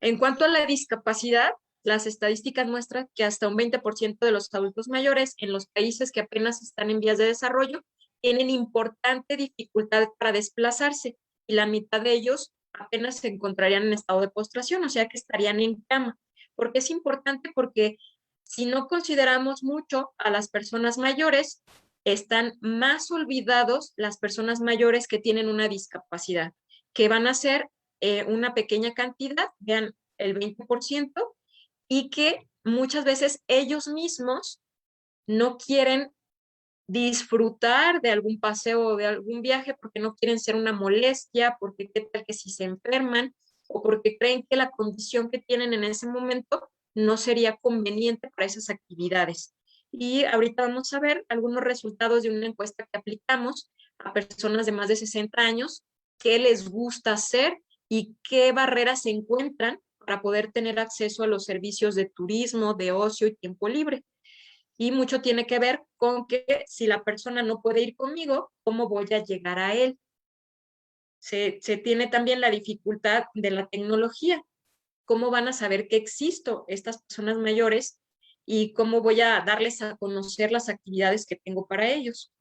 En cuanto a la discapacidad, las estadísticas muestran que hasta un 20% de los adultos mayores en los países que apenas están en vías de desarrollo tienen importante dificultad para desplazarse y la mitad de ellos apenas se encontrarían en estado de postración, o sea que estarían en cama. ¿Por qué es importante? Porque si no consideramos mucho a las personas mayores, están más olvidados las personas mayores que tienen una discapacidad, que van a ser una pequeña cantidad, vean, el 20%, y que muchas veces ellos mismos no quieren disfrutar de algún paseo o de algún viaje porque no quieren ser una molestia, porque qué tal que si se enferman o porque creen que la condición que tienen en ese momento no sería conveniente para esas actividades. Y ahorita vamos a ver algunos resultados de una encuesta que aplicamos a personas de más de 60 años, qué les gusta hacer y qué barreras se encuentran para poder tener acceso a los servicios de turismo, de ocio y tiempo libre. Y mucho tiene que ver con que si la persona no puede ir conmigo, ¿cómo voy a llegar a él? Se tiene también la dificultad de la tecnología. ¿Cómo van a saber que existo estas personas mayores y cómo voy a darles a conocer las actividades que tengo para ellos?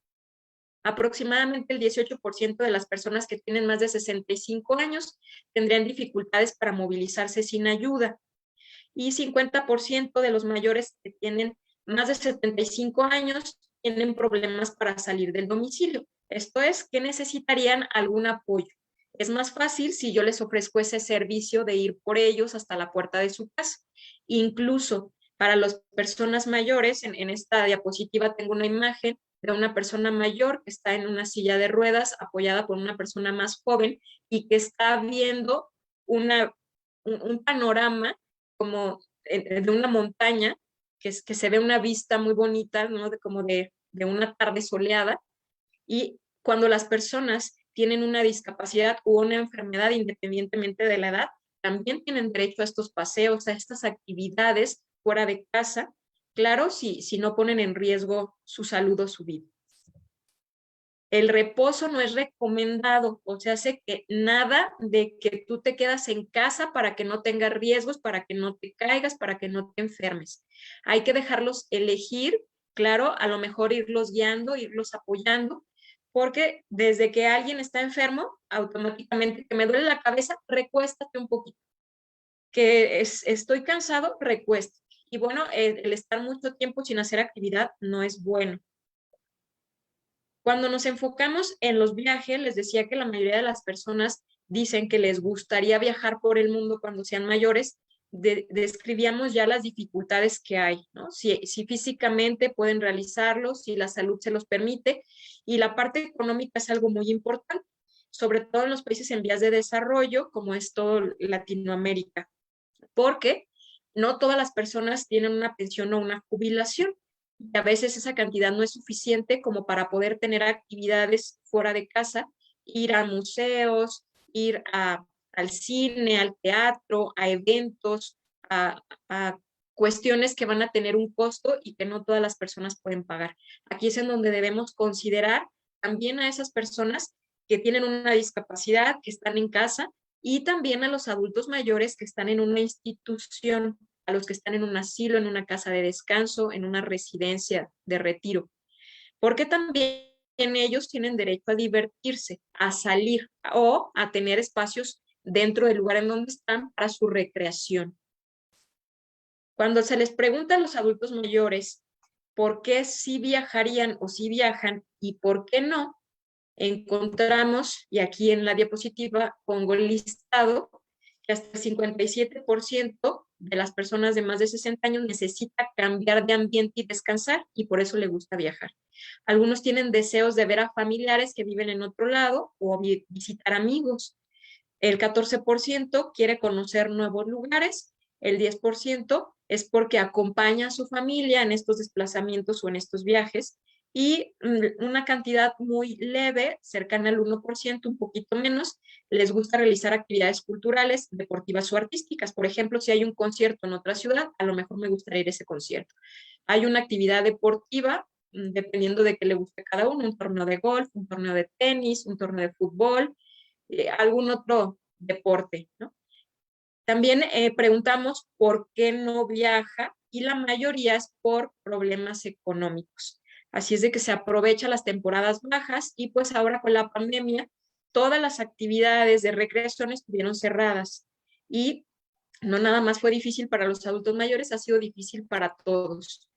Aproximadamente el 18% de las personas que tienen más de 65 años tendrían dificultades para movilizarse sin ayuda, y 50% de los mayores que tienen más de 75 años tienen problemas para salir del domicilio. Esto es, que necesitarían algún apoyo. Es más fácil si yo les ofrezco ese servicio de ir por ellos hasta la puerta de su casa. Incluso para las personas mayores, en esta diapositiva tengo una imagen de una persona mayor que está en una silla de ruedas apoyada por una persona más joven y que está viendo un panorama como de una montaña, que se ve una vista muy bonita, ¿no? Como de una tarde soleada. Y cuando las personas tienen una discapacidad o una enfermedad, independientemente de la edad, también tienen derecho a estos paseos, a estas actividades fuera de casa, claro, si no ponen en riesgo su salud o su vida. El reposo no es recomendado, o sea, hace que nada de que tú te quedas en casa para que no tengas riesgos, para que no te caigas, para que no te enfermes. Hay que dejarlos elegir, claro, a lo mejor irlos guiando, irlos apoyando, porque desde que alguien está enfermo, automáticamente que me duele la cabeza, recuéstate un poquito. Estoy cansado, recuéstate. Y bueno, el estar mucho tiempo sin hacer actividad no es bueno. Cuando nos enfocamos en los viajes, les decía que la mayoría de las personas dicen que les gustaría viajar por el mundo cuando sean mayores. Describíamos ya las dificultades que hay, ¿no? Si físicamente pueden realizarlo, si la salud se los permite, y la parte económica es algo muy importante, sobre todo en los países en vías de desarrollo, como es todo Latinoamérica, porque no todas las personas tienen una pensión o una jubilación. Y a veces esa cantidad no es suficiente como para poder tener actividades fuera de casa, ir a museos, ir al cine, al teatro, a eventos, a cuestiones que van a tener un costo y que no todas las personas pueden pagar. Aquí es en donde debemos considerar también a esas personas que tienen una discapacidad, que están en casa, y también a los adultos mayores que están en una institución, a los que están en un asilo, en una casa de descanso, en una residencia de retiro, porque también ellos tienen derecho a divertirse, a salir o a tener espacios dentro del lugar en donde están para su recreación. Cuando se les pregunta a los adultos mayores por qué sí viajarían o sí viajan y por qué no, encontramos, y aquí en la diapositiva pongo el listado, que hasta el 57% de las personas de más de 60 años necesita cambiar de ambiente y descansar, y por eso le gusta viajar. Algunos tienen deseos de ver a familiares que viven en otro lado o visitar amigos. El 14% quiere conocer nuevos lugares, el 10% es porque acompaña a su familia en estos desplazamientos o en estos viajes, y una cantidad muy leve, cercana al 1%, un poquito menos, les gusta realizar actividades culturales, deportivas o artísticas. Por ejemplo, si hay un concierto en otra ciudad, a lo mejor me gustaría ir a ese concierto. Hay una actividad deportiva, dependiendo de qué le guste a cada uno, un torneo de golf, un torneo de tenis, un torneo de fútbol, algún otro deporte, ¿no? También preguntamos por qué no viaja, y la mayoría es por problemas económicos. Así es de que se aprovecha las temporadas bajas, y pues ahora con la pandemia todas las actividades de recreación estuvieron cerradas, y no nada más fue difícil para los adultos mayores, ha sido difícil para todos.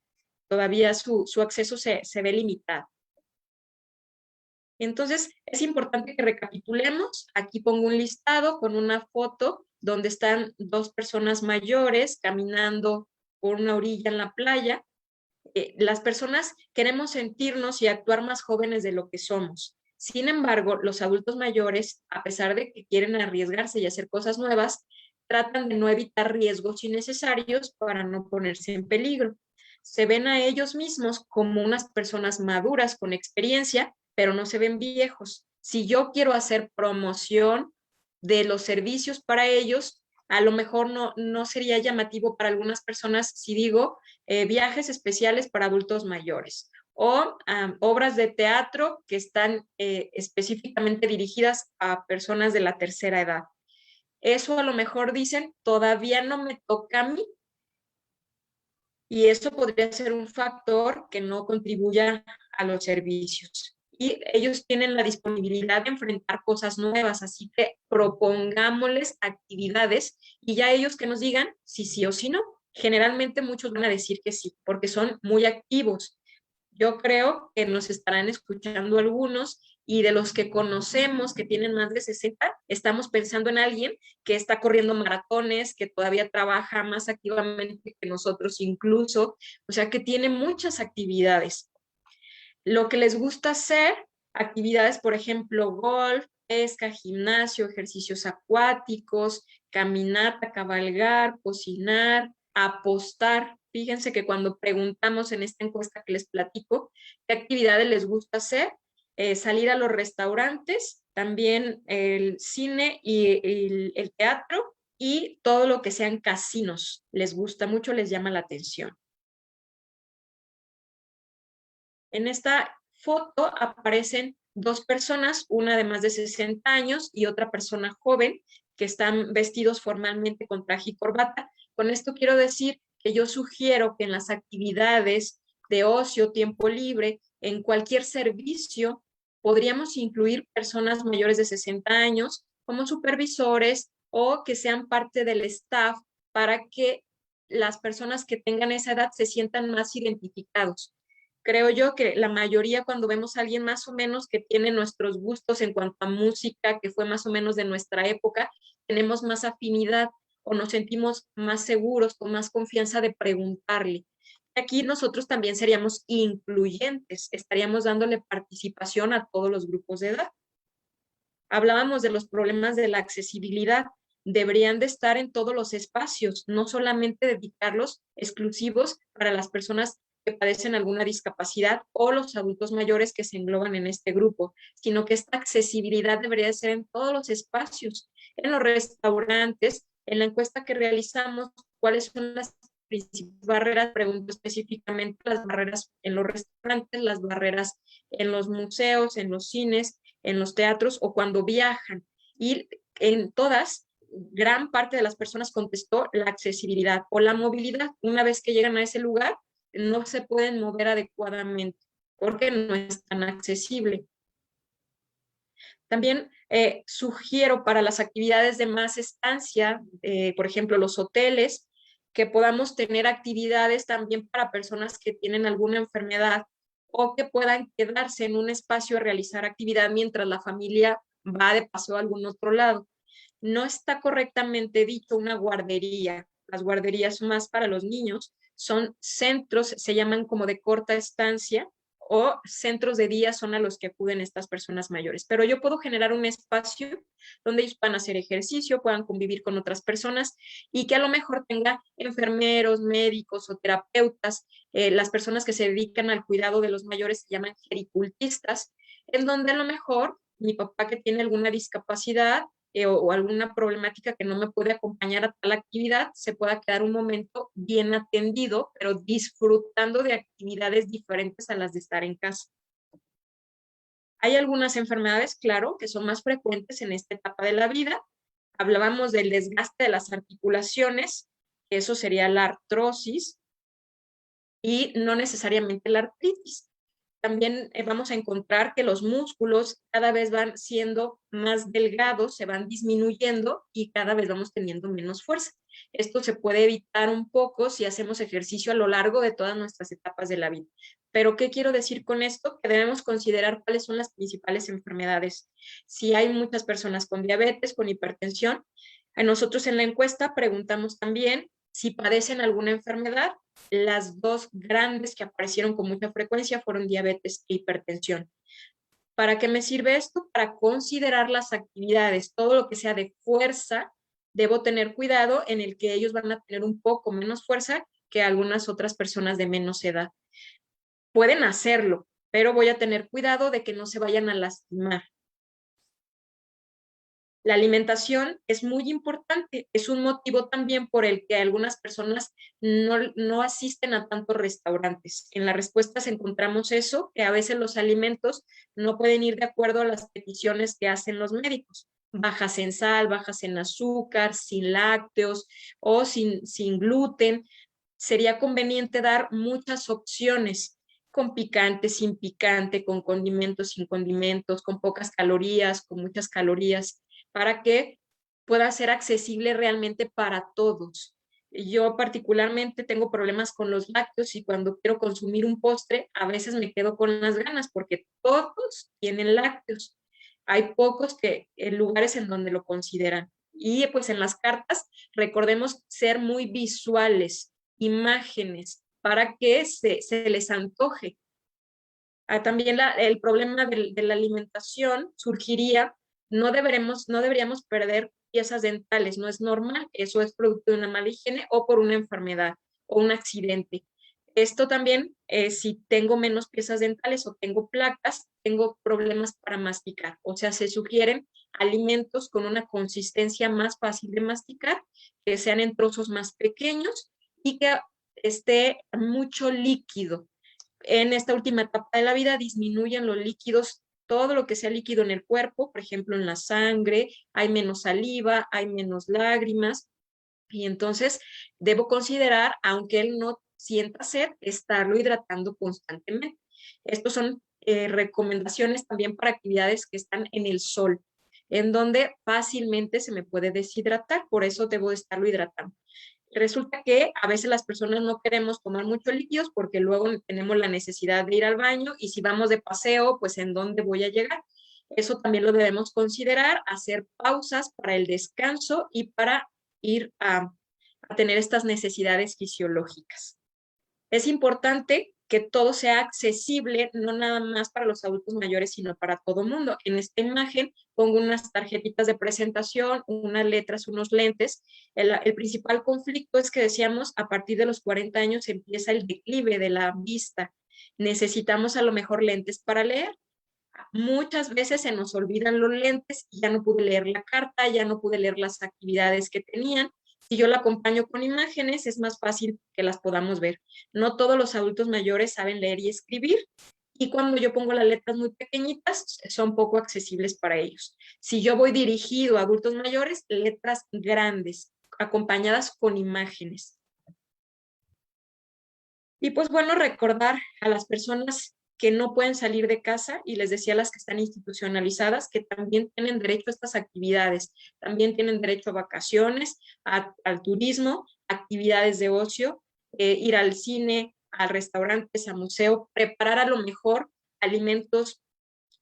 Todavía su acceso se ve limitado. Entonces, es importante que recapitulemos. Aquí pongo un listado con una foto donde están dos personas mayores caminando por una orilla en la playa. Las personas queremos sentirnos y actuar más jóvenes de lo que somos. Sin embargo, los adultos mayores, a pesar de que quieren arriesgarse y hacer cosas nuevas, tratan de no evitar riesgos innecesarios para no ponerse en peligro. Se ven a ellos mismos como unas personas maduras con experiencia, pero no se ven viejos. Si yo quiero hacer promoción de los servicios para ellos, a lo mejor no sería llamativo para algunas personas si digo viajes especiales para adultos mayores, o obras de teatro que están específicamente dirigidas a personas de la tercera edad. Eso a lo mejor dicen, todavía no me toca a mí, y eso podría ser un factor que no contribuya a los servicios. y ellos tienen la disponibilidad de enfrentar cosas nuevas, así que propongámosles actividades y ya ellos que nos digan si sí o si no. Generalmente muchos van a decir que sí, porque son muy activos. Yo creo que nos estarán escuchando algunos y de los que conocemos que tienen más de 60, estamos pensando en alguien que está corriendo maratones, que todavía trabaja más activamente que nosotros incluso, o sea que tiene muchas actividades. Lo que les gusta hacer, actividades, por ejemplo, golf, pesca, gimnasio, ejercicios acuáticos, caminata, cabalgar, cocinar, apostar. Fíjense que cuando preguntamos en esta encuesta que les platico, qué actividades les gusta hacer, salir a los restaurantes, también el cine y el teatro y todo lo que sean casinos. Les gusta mucho, les llama la atención. En esta foto aparecen dos personas, una de más de 60 años y otra persona joven, que están vestidos formalmente con traje y corbata. Con esto quiero decir que yo sugiero que en las actividades de ocio, tiempo libre, en cualquier servicio, podríamos incluir personas mayores de 60 años como supervisores o que sean parte del staff para que las personas que tengan esa edad se sientan más identificados. Creo yo que la mayoría cuando vemos a alguien más o menos que tiene nuestros gustos en cuanto a música, que fue más o menos de nuestra época, tenemos más afinidad o nos sentimos más seguros, con más confianza de preguntarle. Aquí nosotros también seríamos incluyentes, estaríamos dándole participación a todos los grupos de edad. Hablábamos de los problemas de la accesibilidad. Deberían de estar en todos los espacios, no solamente dedicarlos exclusivos para las personas que padecen alguna discapacidad o los adultos mayores que se engloban en este grupo, sino que esta accesibilidad debería de ser en todos los espacios, en los restaurantes. En la encuesta que realizamos, ¿cuáles son las principales barreras? Pregunto específicamente las barreras en los restaurantes, las barreras en los museos, en los cines, en los teatros o cuando viajan. Y en todas, gran parte de las personas contestó la accesibilidad o la movilidad. Una vez que llegan a ese lugar, no se pueden mover adecuadamente porque no es tan accesible. También sugiero para las actividades de más estancia, por ejemplo, los hoteles, que podamos tener actividades también para personas que tienen alguna enfermedad o que puedan quedarse en un espacio a realizar actividad mientras la familia va de paseo a algún otro lado. No está correctamente dicho una guardería. Las guarderías son más para los niños, son centros, se llaman como de corta estancia, o centros de día son a los que acuden estas personas mayores. Pero yo puedo generar un espacio donde ellos puedan hacer ejercicio, puedan convivir con otras personas y que a lo mejor tenga enfermeros, médicos o terapeutas. Las personas que se dedican al cuidado de los mayores se llaman gericultistas, en donde a lo mejor mi papá que tiene alguna discapacidad o alguna problemática que no me puede acompañar a tal actividad, se pueda quedar un momento bien atendido, pero disfrutando de actividades diferentes a las de estar en casa. Hay algunas enfermedades, claro, que son más frecuentes en esta etapa de la vida. Hablábamos del desgaste de las articulaciones, que eso sería la artrosis, y no necesariamente la artritis. También vamos a encontrar que los músculos cada vez van siendo más delgados, se van disminuyendo y cada vez vamos teniendo menos fuerza. Esto se puede evitar un poco si hacemos ejercicio a lo largo de todas nuestras etapas de la vida. Pero, ¿qué quiero decir con esto? Que debemos considerar cuáles son las principales enfermedades. Si hay muchas personas con diabetes, con hipertensión, nosotros en la encuesta preguntamos también si padecen alguna enfermedad. Las dos grandes que aparecieron con mucha frecuencia fueron diabetes e hipertensión. ¿Para qué me sirve esto? Para considerar las actividades, todo lo que sea de fuerza, debo tener cuidado en el que ellos van a tener un poco menos fuerza que algunas otras personas de menos edad. Pueden hacerlo, pero voy a tener cuidado de que no se vayan a lastimar. La alimentación es muy importante, es un motivo también por el que algunas personas no asisten a tantos restaurantes. En las respuestas encontramos eso, que a veces los alimentos no pueden ir de acuerdo a las peticiones que hacen los médicos. Bajas en sal, bajas en azúcar, sin lácteos o sin gluten. Sería conveniente dar muchas opciones. con picante, sin picante, con condimentos, sin condimentos, con pocas calorías, con muchas calorías, para que pueda ser accesible realmente para todos. Yo particularmente tengo problemas con los lácteos y cuando quiero consumir un postre, a veces me quedo con las ganas porque todos tienen lácteos. Hay pocos lugares en donde lo consideran. Y pues en las cartas recordemos ser muy visuales, imágenes, para que se les antoje. También el problema de la alimentación surgiría, no deberíamos perder piezas dentales, no es normal, eso es producto de una mala higiene o por una enfermedad o un accidente. Esto también, si tengo menos piezas dentales o tengo placas, tengo problemas para masticar. O sea, se sugieren alimentos con una consistencia más fácil de masticar, que sean en trozos más pequeños y que esté mucho líquido. En esta última etapa de la vida disminuyen los líquidos, todo lo que sea líquido en el cuerpo, por ejemplo, en la sangre, hay menos saliva, hay menos lágrimas, y entonces debo considerar, aunque él no sienta sed, estarlo hidratando constantemente. Estos son recomendaciones también para actividades que están en el sol, en donde fácilmente se me puede deshidratar, por eso debo de estarlo hidratando. Resulta que a veces las personas no queremos tomar muchos líquidos porque luego tenemos la necesidad de ir al baño y si vamos de paseo, pues ¿en dónde voy a llegar? Eso también lo debemos considerar, hacer pausas para el descanso y para ir a tener estas necesidades fisiológicas. Es importante que todo sea accesible, no nada más para los adultos mayores, sino para todo el mundo. En esta imagen pongo unas tarjetitas de presentación, unas letras, unos lentes. El principal conflicto es que decíamos, a partir de los 40 años empieza el declive de la vista. Necesitamos a lo mejor lentes para leer. Muchas veces se nos olvidan los lentes, ya no pude leer la carta, ya no pude leer las actividades que tenían. Si yo la acompaño con imágenes, es más fácil que las podamos ver. No todos los adultos mayores saben leer y escribir, y cuando yo pongo las letras muy pequeñitas, son poco accesibles para ellos. Si yo voy dirigido a adultos mayores, letras grandes, acompañadas con imágenes. Y pues bueno, recordar a las personas que no pueden salir de casa, y les decía a las que están institucionalizadas, que también tienen derecho a estas actividades, también tienen derecho a vacaciones, al turismo, actividades de ocio, ir al cine, a restaurantes, a museo, preparar a lo mejor alimentos.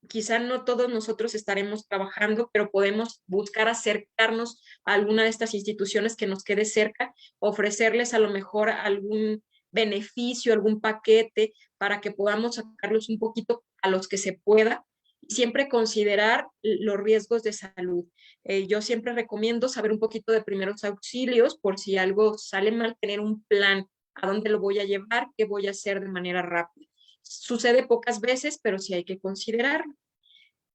Quizá no todos nosotros estaremos trabajando, pero podemos buscar acercarnos a alguna de estas instituciones que nos quede cerca, ofrecerles a lo mejor algún beneficio, algún paquete, para que podamos sacarlos un poquito a los que se pueda, y siempre considerar los riesgos de salud. Yo siempre recomiendo saber un poquito de primeros auxilios, por si algo sale mal, tener un plan, a dónde lo voy a llevar, qué voy a hacer de manera rápida. Sucede pocas veces, pero sí hay que considerarlo.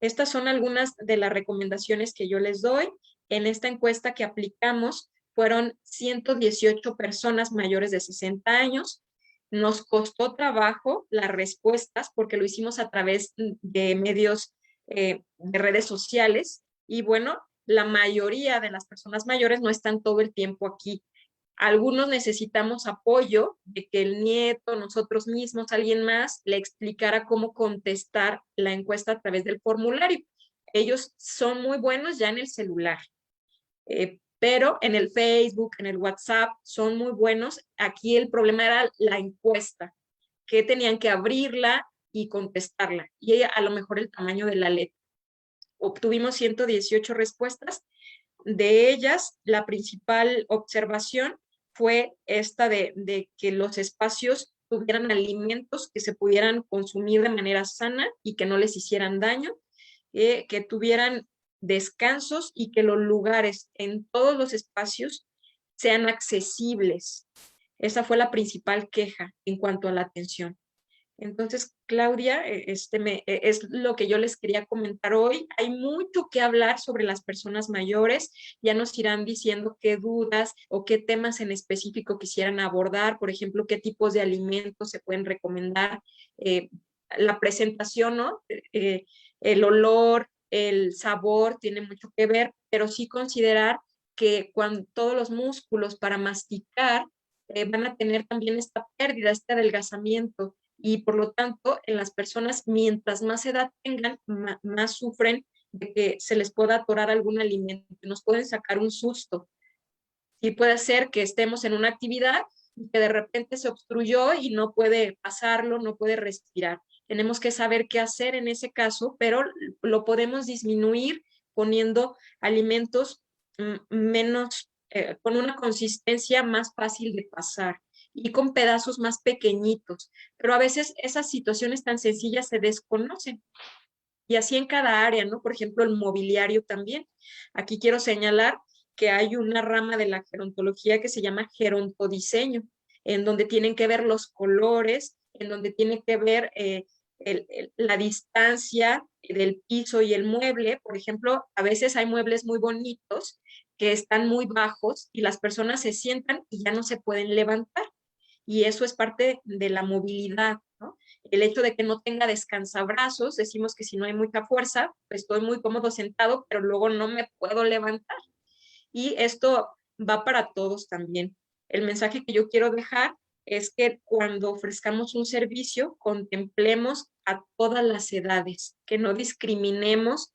Estas son algunas de las recomendaciones que yo les doy. En esta encuesta que aplicamos fueron 118 personas mayores de 60 años. Nos costó trabajo las respuestas porque lo hicimos a través de medios de redes sociales, y bueno, la mayoría de las personas mayores no están todo el tiempo aquí. Algunos necesitamos apoyo de que el nieto, nosotros mismos, alguien más, le explicara cómo contestar la encuesta a través del formulario. Ellos son muy buenos ya en el celular, pero en el Facebook, en el WhatsApp, son muy buenos. Aquí el problema era la encuesta, que tenían que abrirla y contestarla, y a lo mejor el tamaño de la letra. Obtuvimos 118 respuestas. De ellas, la principal observación fue esta de que los espacios tuvieran alimentos que se pudieran consumir de manera sana y que no les hicieran daño, que tuvieran descansos y que los lugares en todos los espacios sean accesibles. Esa fue la principal queja en cuanto a la atención. Entonces, Claudia, es lo que yo les quería comentar hoy. Hay mucho que hablar sobre las personas mayores. Ya nos irán diciendo qué dudas o qué temas en específico quisieran abordar. Por ejemplo, qué tipos de alimentos se pueden recomendar. La presentación, ¿no? El olor, el sabor tiene mucho que ver, pero sí considerar que cuando todos los músculos para masticar van a tener también esta pérdida, este adelgazamiento. y por lo tanto en las personas mientras más edad tengan, más sufren de que se les pueda atorar algún alimento, nos pueden sacar un susto. Sí puede ser que estemos en una actividad y que de repente se obstruyó y no puede pasarlo, no puede respirar. Tenemos que saber qué hacer en ese caso, pero lo podemos disminuir poniendo alimentos menos, con una consistencia más fácil de pasar y con pedazos más pequeñitos. Pero a veces esas situaciones tan sencillas se desconocen. Y así en cada área, ¿no? Por ejemplo, el mobiliario también. Aquí quiero señalar que hay una rama de la gerontología que se llama gerontodiseño, en donde tienen que ver los colores, en donde tienen que ver la distancia del piso y el mueble. Por ejemplo, a veces hay muebles muy bonitos que están muy bajos y las personas se sientan y ya no se pueden levantar. Y eso es parte de la movilidad, ¿no? El hecho de que no tenga descansabrazos, decimos que si no hay mucha fuerza, pues estoy muy cómodo sentado, pero luego no me puedo levantar. Y esto va para todos también. El mensaje que yo quiero dejar es que cuando ofrezcamos un servicio, contemplemos a todas las edades, que no discriminemos,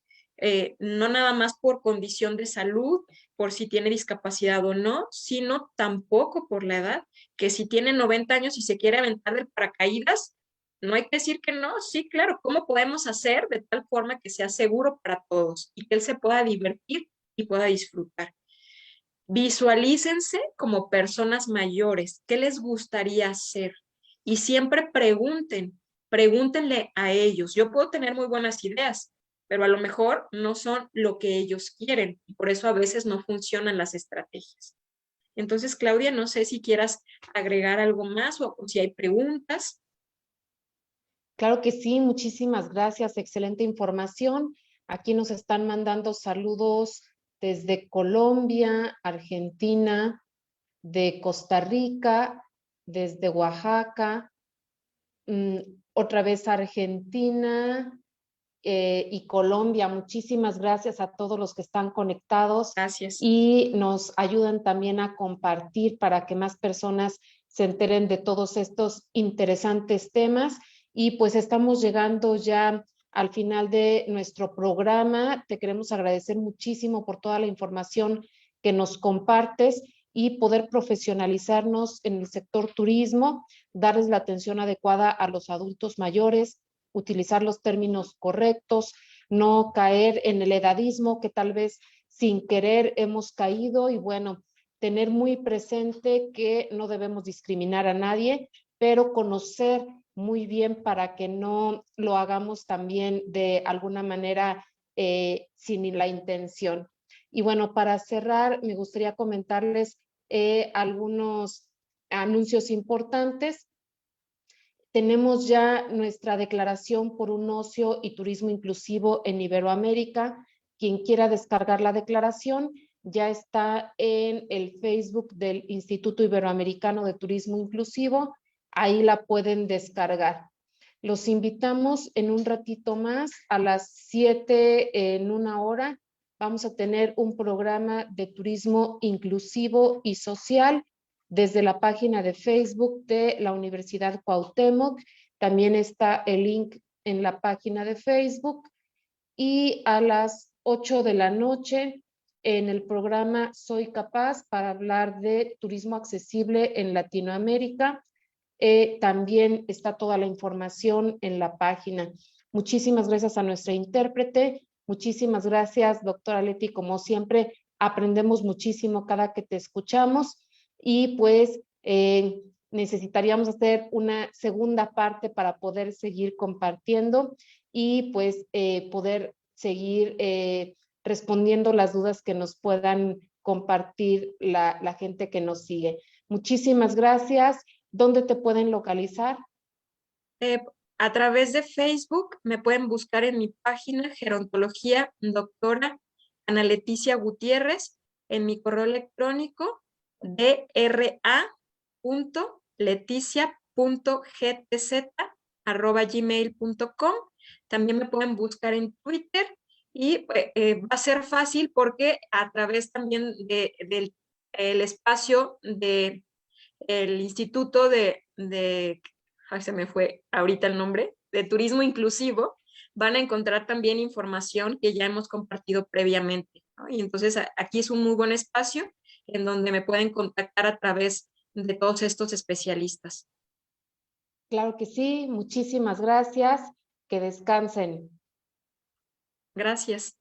no nada más por condición de salud, por si tiene discapacidad o no, sino tampoco por la edad, que si tiene 90 años y se quiere aventar de paracaídas, no hay que decir que no, sí, claro, ¿cómo podemos hacer de tal forma que sea seguro para todos y que él se pueda divertir y pueda disfrutar? Visualícense como personas mayores. ¿Qué les gustaría hacer? Y siempre pregúntenle a ellos. Yo puedo tener muy buenas ideas, pero a lo mejor no son lo que ellos quieren y por eso a veces no funcionan las estrategias. Entonces, Claudia, no sé si quieras agregar algo más o si hay preguntas. Claro que sí, muchísimas gracias, excelente información. Aquí nos están mandando saludos desde Colombia, Argentina, de Costa Rica, desde Oaxaca, otra vez Argentina y Colombia. Muchísimas gracias a todos los que están conectados Gracias. y nos ayudan también a compartir para que más personas se enteren de todos estos interesantes temas. Y pues estamos llegando ya al final de nuestro programa. Te queremos agradecer muchísimo por toda la información que nos compartes y poder profesionalizarnos en el sector turismo, darles la atención adecuada a los adultos mayores, utilizar los términos correctos, no caer en el edadismo que tal vez sin querer hemos caído y bueno, tener muy presente que no debemos discriminar a nadie, pero conocer muy bien para que no lo hagamos también de alguna manera sin la intención. Y bueno, para cerrar, me gustaría comentarles algunos anuncios importantes. Tenemos ya nuestra declaración por un ocio y turismo inclusivo en Iberoamérica. Quien quiera descargar la declaración ya está en el Facebook del Instituto Iberoamericano de Turismo Inclusivo. Ahí la pueden descargar. Los invitamos en un ratito más, a las 7 en una hora. Vamos a tener un programa de turismo inclusivo y social desde la página de Facebook de la Universidad Cuauhtémoc. También está el link en la página de Facebook. Y a las 8 de la noche en el programa Soy Capaz para hablar de turismo accesible en Latinoamérica. También está toda la información en la página. Muchísimas gracias a nuestra intérprete. Muchísimas gracias, doctora Leti. Como siempre, aprendemos muchísimo cada que te escuchamos y pues necesitaríamos hacer una segunda parte para poder seguir compartiendo y pues poder seguir respondiendo las dudas que nos puedan compartir la gente que nos sigue. Muchísimas gracias. ¿Dónde te pueden localizar? A través de Facebook me pueden buscar en mi página Gerontología Doctora Ana Leticia Gutiérrez, en mi correo electrónico dra.leticia.gtz@gmail.com. También me pueden buscar en Twitter y va a ser fácil porque a través también del espacio del Instituto de ay, se me fue ahorita el nombre, de turismo inclusivo, van a encontrar también información que ya hemos compartido previamente, ¿no? Y entonces aquí es un muy buen espacio en donde me pueden contactar a través de todos estos especialistas. Claro que sí, muchísimas gracias, que descansen. Gracias.